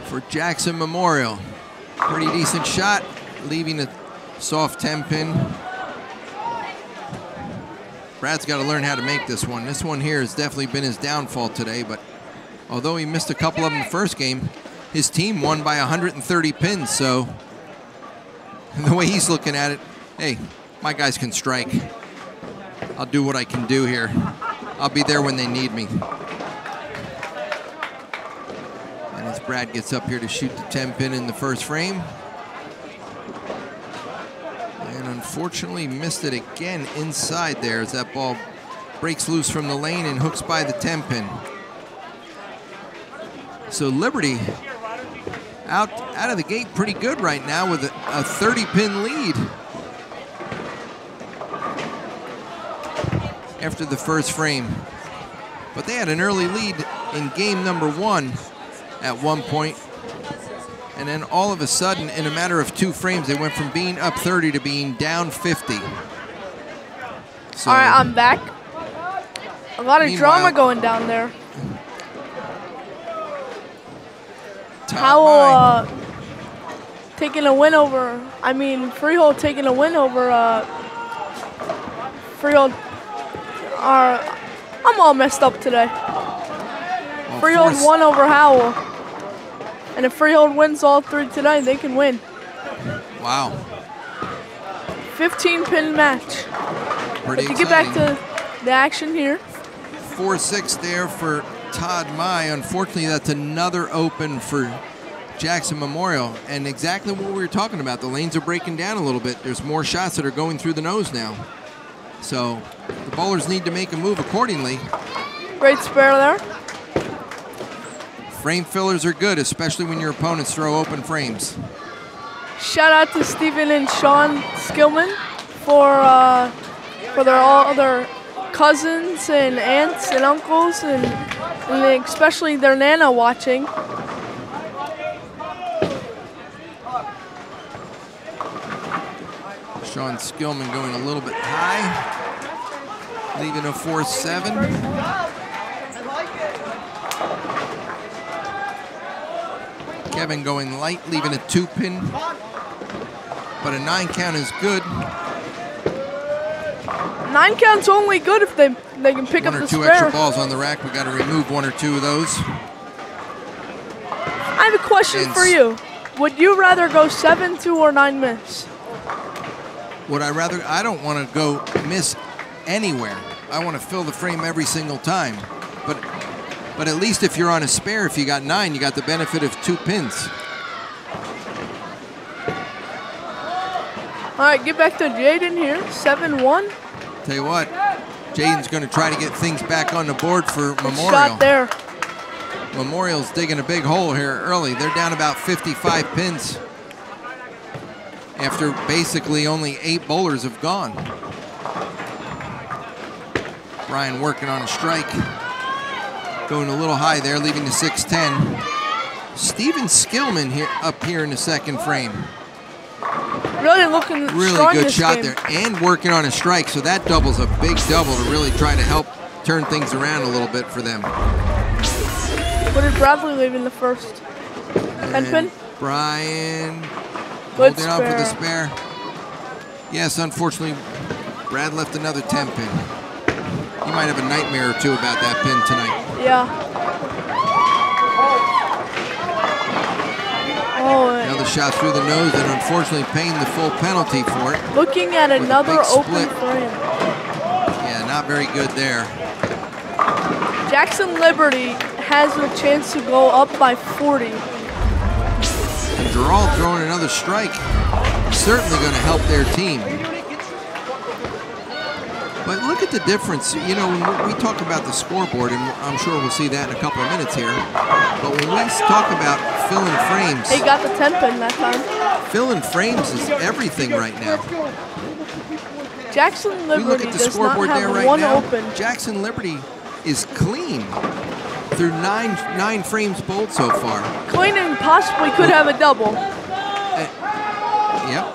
for Jackson Memorial. Pretty decent shot, leaving a soft 10 pin. Brad's got to learn how to make this one. This one here has definitely been his downfall today, but although he missed a couple of them the first game, his team won by 130 pins, so the way he's looking at it, hey, my guys can strike. I'll do what I can do here. I'll be there when they need me. And as Brad gets up here to shoot the 10 pin in the first frame. And unfortunately missed it again inside there as that ball breaks loose from the lane and hooks by the 10 pin. So Liberty out of the gate pretty good right now with a 30-pin lead after the first frame. But they had an early lead in game number 1 at one point. And then all of a sudden, in a matter of 2 frames, they went from being up 30 to being down 50. So, all right, I'm back. A lot of drama going down there. Howell taking a win over, Freehold taking a win over Freehold. I'm all messed up today. Well, Freehold won over Howell. And if Freehold wins all 3 today, they can win. Wow. 15-pin match. Pretty exciting. To get back to the action here. 4-6 there for Todd Mai. Unfortunately, that's another open for Jackson Memorial. And exactly what we were talking about. The lanes are breaking down a little bit. There's more shots that are going through the nose now. So the bowlers need to make a move accordingly. Great spare there. Frame fillers are good, especially when your opponents throw open frames. Shout out to Stephen and Sean Skillman for all their cousins and aunts and uncles and especially their Nana watching. Sean Skillman going a little bit high, leaving a 4-7. Kevin going light, leaving a 2-pin, but a 9 count is good. 9 count's only good if they can pick up the spare. 1 or 2 extra balls on the rack. We got to remove 1 or 2 of those. I have a question for you. Would you rather go 7-2 or 9 miss? Would I rather? I don't want to go miss anywhere. I want to fill the frame every single time. But at least if you're on a spare, if you got 9, you got the benefit of 2 pins. All right, get back to Jaden here, 7-1. Tell you what, Jaden's going to try to get things back on the board for Memorial. Shot there. Memorial's digging a big hole here early. They're down about 55 pins after basically only 8 bowlers have gone. Brian working on a strike. Going a little high there, leaving the 6-10. Steven Skillman here up here in the second frame. Really looking really good shot there, and working on a strike, so that double's a big double to really try to help turn things around a little bit for them. What did Bradley leave in the first? 10-pin? Brian good holding on for the spare. Yes, unfortunately, Brad left another 10-pin. He might have a nightmare or 2 about that pin tonight. Yeah. Oh, another shot through the nose, and unfortunately paying the full penalty for it. Looking at another open frame. Yeah, not very good there. Jackson Liberty has a chance to go up by 40. And Choral throwing another strike. Certainly going to help their team. But look at the difference. You know, when we talk about the scoreboard, and I'm sure we'll see that in a couple of minutes here, but when we talk about filling frames... He got the 10-pin that time. Filling frames is everything right now. Jackson Liberty we look at the scoreboard there right now. Open. Jackson Liberty is clean through nine frames bowled so far. Clean and possibly could have a double. Yep.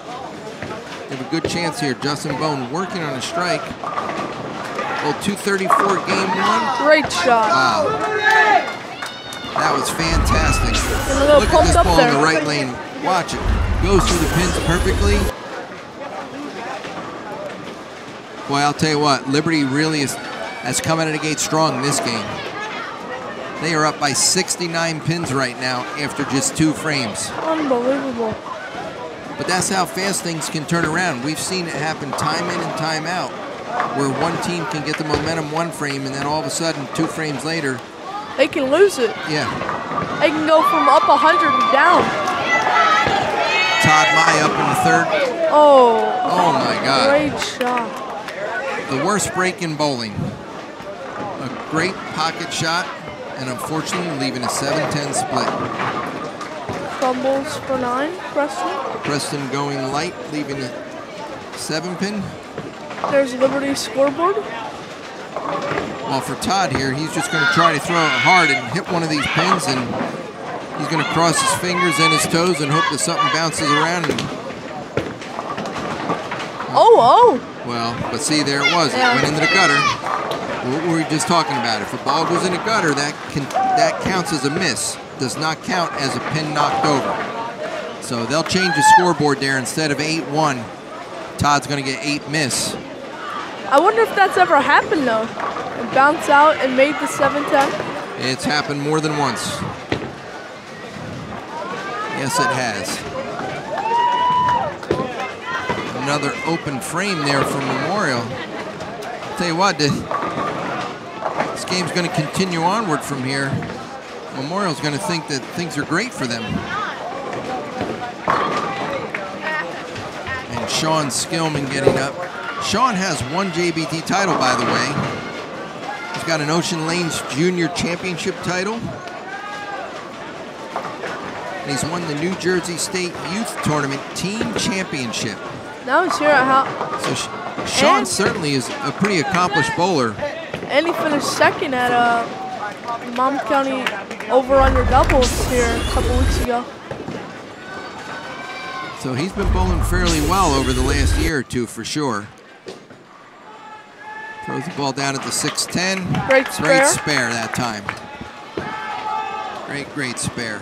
They have a good chance here. Justin Bone working on a strike. Well, 234 game 1. Great shot. Wow. That was fantastic. Look at this ball in the right lane. Watch it. Goes through the pins perfectly. Boy, I'll tell you what, Liberty really has come out of the gate strong in this game. They are up by 69 pins right now after just 2 frames. Unbelievable. But that's how fast things can turn around. We've seen it happen time in and time out, where one team can get the momentum 1 frame, and then all of a sudden, 2 frames later, they can lose it. Yeah. They can go from up 100 to down. Todd Mai up in the 3rd. Oh my God. Great shot. The worst break in bowling. A great pocket shot, and unfortunately leaving a 7-10 split. Fumbles for 9, Preston. Preston going light, leaving a 7-pin. There's Liberty's scoreboard. Well, for Todd here, he's just going to try to throw it hard and hit one of these pins, and he's going to cross his fingers and his toes and hope that something bounces around. Oh! Well, but see, there it was. It went into the gutter. What were we just talking about? If a ball goes in the gutter, that counts as a miss. Does not count as a pin knocked over. So they'll change the scoreboard there. Instead of 8-1, Todd's going to get 8 miss. I wonder if that's ever happened, though. It bounced out and made the 7-10. It's happened more than once. Yes, it has. Another open frame there for Memorial. I'll tell you what, this game's going to continue onward from here. Memorial's going to think that things are great for them. And Sean Skillman getting up. Sean has one JBT title, by the way. He's got an Ocean Lanes Junior Championship title. And he's won the New Jersey State Youth Tournament Team Championship. Now he's here at how. So Sean certainly is a pretty accomplished bowler. And he finished second at Monmouth County over-under doubles here a couple weeks ago. So he's been bowling fairly well over the last year or two for sure. Throws the ball down at the 6-10. Great spare. Great spare that time. Great spare.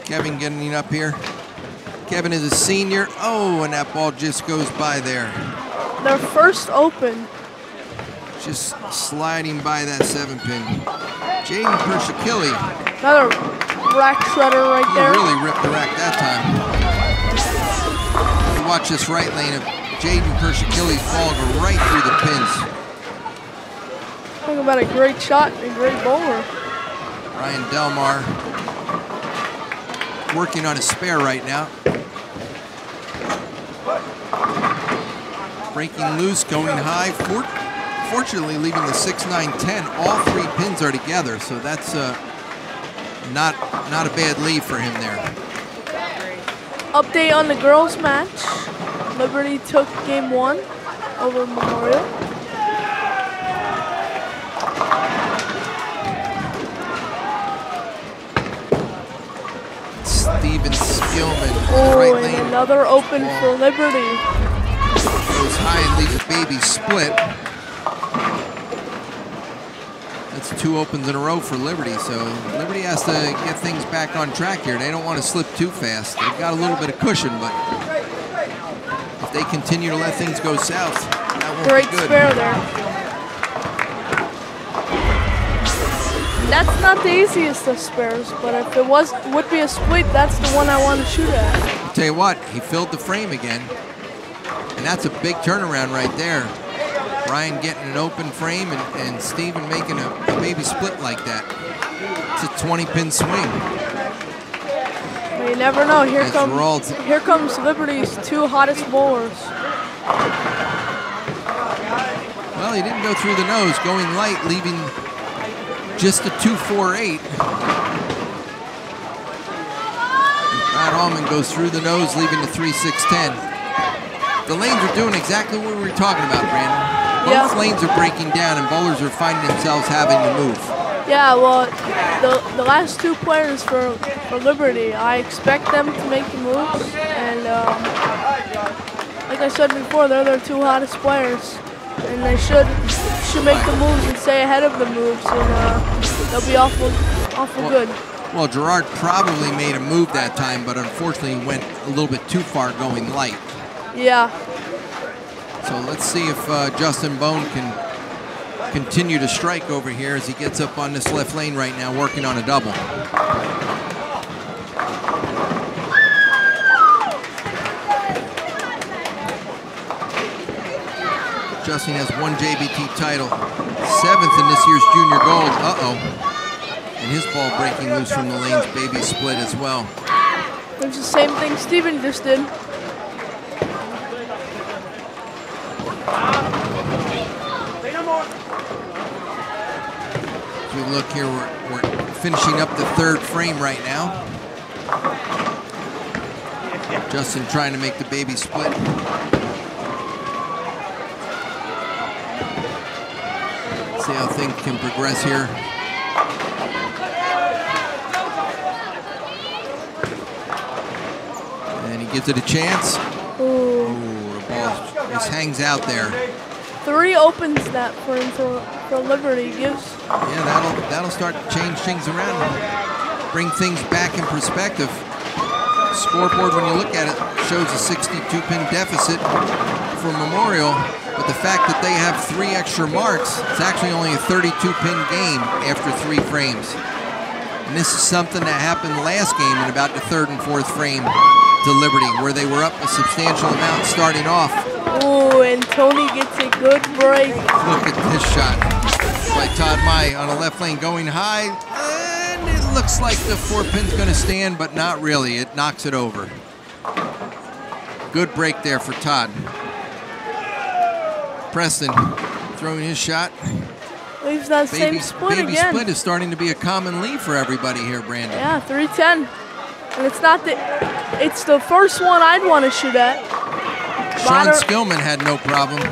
Kevin getting up here. Kevin is a senior. Oh, and that ball just goes by there. Their first open. Just sliding by that 7-pin. Jaden Pershikilli. Another rack shredder right there. He really ripped the rack that time. You watch this right lane of Jaden Pershikilli's ball go right through the pins. Talk about a great shot and a great bowler. Ryan Delmar working on a spare right now. Breaking loose, going high. Fortunately, leaving the 6-9-10. All 3 pins are together, so that's not a bad lead for him there. Update on the girls' match. Liberty took game 1 over Memorial. Steven Skillman. Oh, right and lane. another open for Liberty. Goes high and leaves a baby split. That's 2 opens in a row for Liberty, so Liberty has to get things back on track here. They don't want to slip too fast. They've got a little bit of cushion, but if they continue to let things go south, that won't Great be good. spare there. That's not the easiest of spares, but if it would be a split, that's the one I want to shoot at. I'll tell you what, he filled the frame again, and that's a big turnaround right there. Ryan getting an open frame and Steven making a baby split like that. It's a 20-pin swing. But you never know. Here comes Liberty's 2 hottest bowlers. Well, he didn't go through the nose, going light, leaving just a 2-4-8. Brad Allman goes through the nose, leaving the 3-6-10. The lanes are doing exactly what we were talking about, Brandon. Both lanes are breaking down, and bowlers are finding themselves having to move. Yeah, well, the last 2 players for Liberty, I expect them to make the moves, and like I said before, they're their 2 hottest players, and they should make the moves and stay ahead of the moves, and they'll be awful good. Well, Gerard probably made a move that time, but unfortunately went a little bit too far going light. Yeah. So let's see if Justin Bone can continue to strike over here as he gets up on this left lane right now, working on a double. Justin has 1 JBT title, 7th in this year's junior gold. And his ball breaking loose from the lane's baby split as well. It's the same thing Steven just did. As we look here, we're finishing up the third frame right now. Justin trying to make the baby split. See how things can progress here. And he gives it a chance. Ooh. Ooh, the ball just hangs out there. 3 opens that for him for Liberty. Gives. Yeah, that'll start to change things around, bring things back in perspective. Scoreboard, when you look at it, shows a 62-pin deficit for Memorial, but the fact that they have 3 extra marks, it's actually only a 32-pin game after 3 frames. And this is something that happened last game in about the 3rd and 4th frame to Liberty, where they were up a substantial amount starting off. Ooh, and Tony gets a good break. Look at this shot by Todd Mai on a left lane going high. And it looks like the 4-pin's going to stand, but not really. It knocks it over. Good break there for Todd. Preston throwing his shot. Leaves that same split again. Baby split is starting to be a common lead for everybody here, Brandon. Yeah, 3-10. And it's the first one I'd want to shoot at. Sean Skillman had no problem.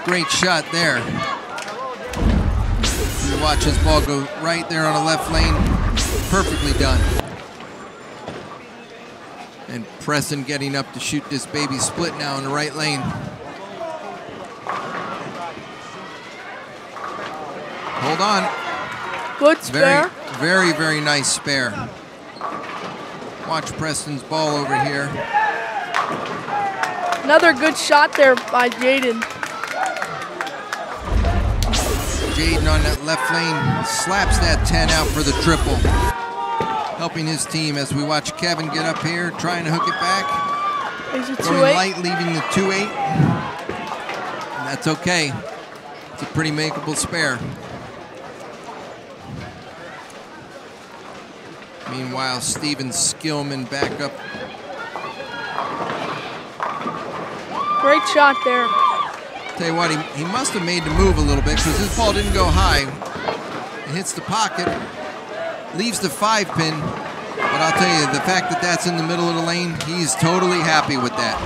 Great shot there. You watch his ball go right there on the left lane. Perfectly done. And Preston getting up to shoot this baby split now in the right lane. Hold on. Good spare. Very, very nice spare. Watch Preston's ball over here. Another good shot there by Jaden. Jaden on that left lane slaps that 10 out for the triple. Helping his team as we watch Kevin get up here, trying to hook it back. There's a 2-8. Going light, leaving the 2-8. And that's okay. It's a pretty makeable spare. Meanwhile, Steven Skillman back up. Great shot there. Tell you what, he must have made the move a little bit because his ball didn't go high. It hits the pocket, leaves the 5-pin. But I'll tell you, the fact that that's in the middle of the lane, he's totally happy with that.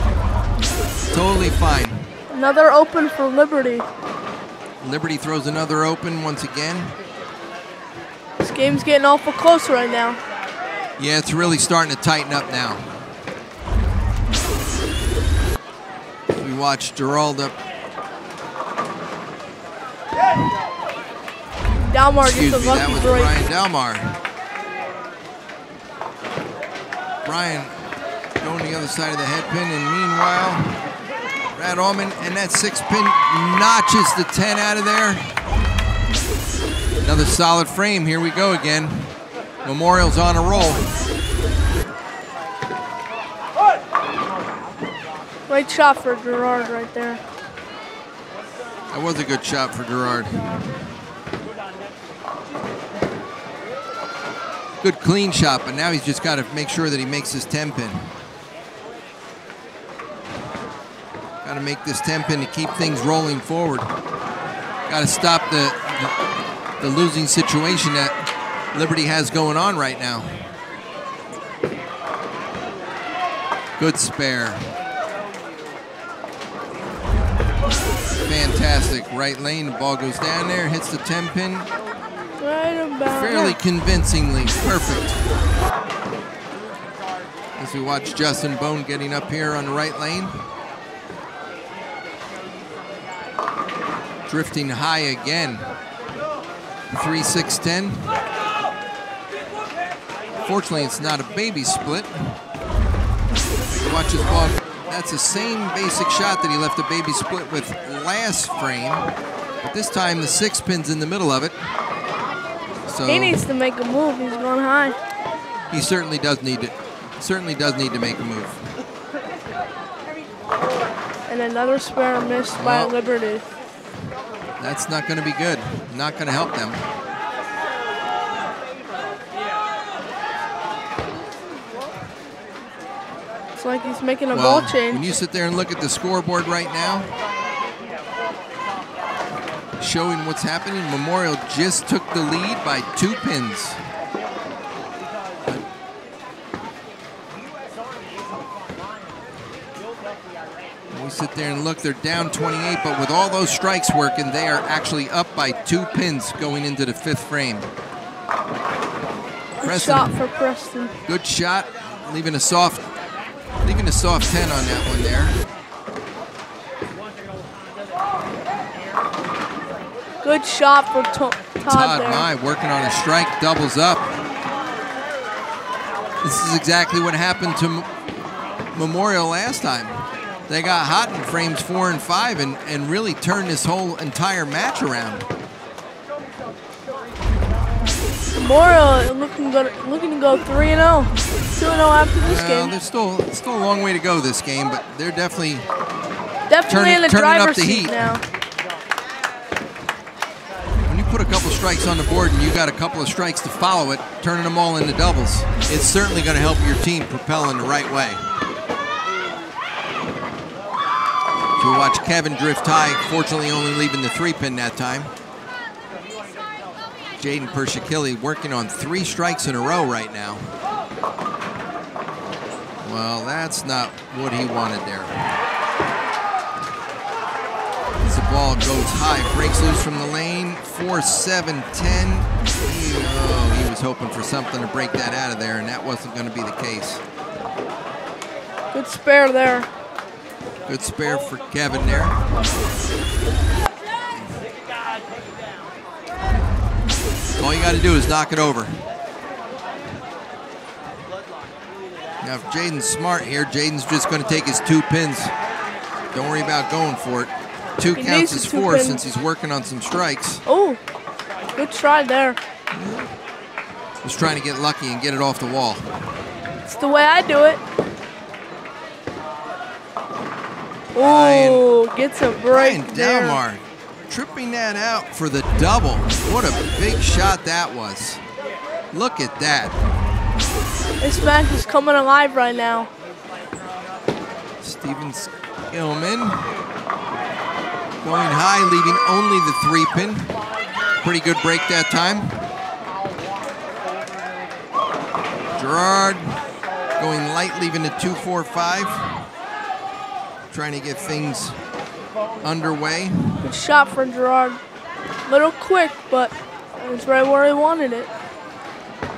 Totally fine. Another open for Liberty. Liberty throws another open once again. This game's getting awful close right now. Yeah, it's really starting to tighten up now. We watch Gerald up. Dalmar gets a lucky that was break. Brian Dalmar. Brian going the other side of the head pin, and meanwhile, Brad Allman, and that 6-pin notches the 10 out of there. Another solid frame. Here we go again. Memorial's on a roll. Great shot for Gerard right there. That was a good shot for Gerard. Good clean shot, but now he's just got to make sure that he makes his 10-pin. Got to make this 10-pin to keep things rolling forward. Got to stop the losing situation that Liberty has going on right now. Good spare. Fantastic. Right lane, the ball goes down there, hits the 10-pin. Right about Fairly convincingly. Perfect. As we watch Justin Bone getting up here on the right lane. Drifting high again. 3-6-10. Fortunately, it's not a baby split. Watch his ball. That's the same basic shot that he left a baby split with last frame, but this time the 6-pin's in the middle of it. So he needs to make a move. He's going high. He certainly does need to. Make a move. And another spare missed by Liberty. That's not going to be good. Not going to help them. It's like he's making a ball change. When you sit there and look at the scoreboard right now, showing what's happening. Memorial just took the lead by 2 pins. We sit there and look, they're down 28, but with all those strikes working, they are actually up by 2 pins going into the 5th frame. Good shot for Preston. Good shot, leaving a soft 10 on that one there. Good shot for Todd there. Mai working on a strike, doubles up. This is exactly what happened to Memorial last time. They got hot in frames 4 and 5 and really turned this whole entire match around. Memorial looking to go 3-0. 2-0 after this game. There's still a long way to go this game, but they're definitely in the driver's seat now. When you put a couple strikes on the board and you got a couple of strikes to follow it, turning them all into doubles, it's certainly going to help your team propel in the right way. So we watch Kevin drift high, fortunately only leaving the 3-pin that time. Jaden Pershikili working on 3 strikes in a row right now. Well, that's not what he wanted there. As the ball goes high, breaks loose from the lane, 4-7-10. He was hoping for something to break that out of there, and that wasn't going to be the case. Good spare there. Good spare for Kevin there. All you got to do is knock it over. Now, if Jaden's smart here, Jaden's just going to take his 2 pins. Don't worry about going for it. 2 counts is 4 since he's working on some strikes. Oh, good try there. Just trying to get lucky and get it off the wall. It's the way I do it. Oh, gets a break there. Dalmar tripping that out for the double. What a big shot that was. Look at that. This match is coming alive right now. Steven Skillman going high, leaving only the 3-pin. Pretty good break that time. Gerard going light, leaving the 2-4-5. Trying to get things underway. Good shot for Gerard. Little quick, but it's right where he wanted it.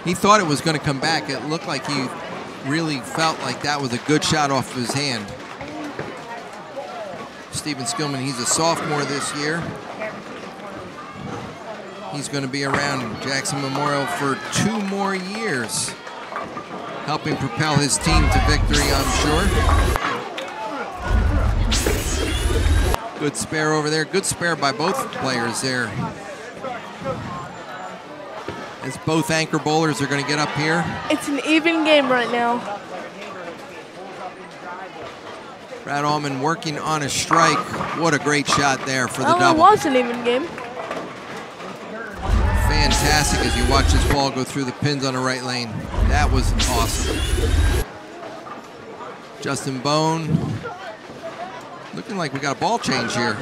He thought it was going to come back. It looked like he really felt like that was a good shot off of his hand. Steven Skillman, he's a sophomore this year. He's going to be around Jackson Memorial for 2 more years, helping propel his team to victory, I'm sure. Good spare over there. Good spare by both players there. As both anchor bowlers are going to get up here. It's an even game right now. Brad Allman working on a strike. What a great shot there for the double. It was an even game. Fantastic as you watch this ball go through the pins on the right lane. That was awesome. Justin Bone. Looking like we got a ball change here.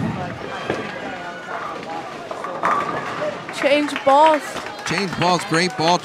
Change balls. Change balls, great ball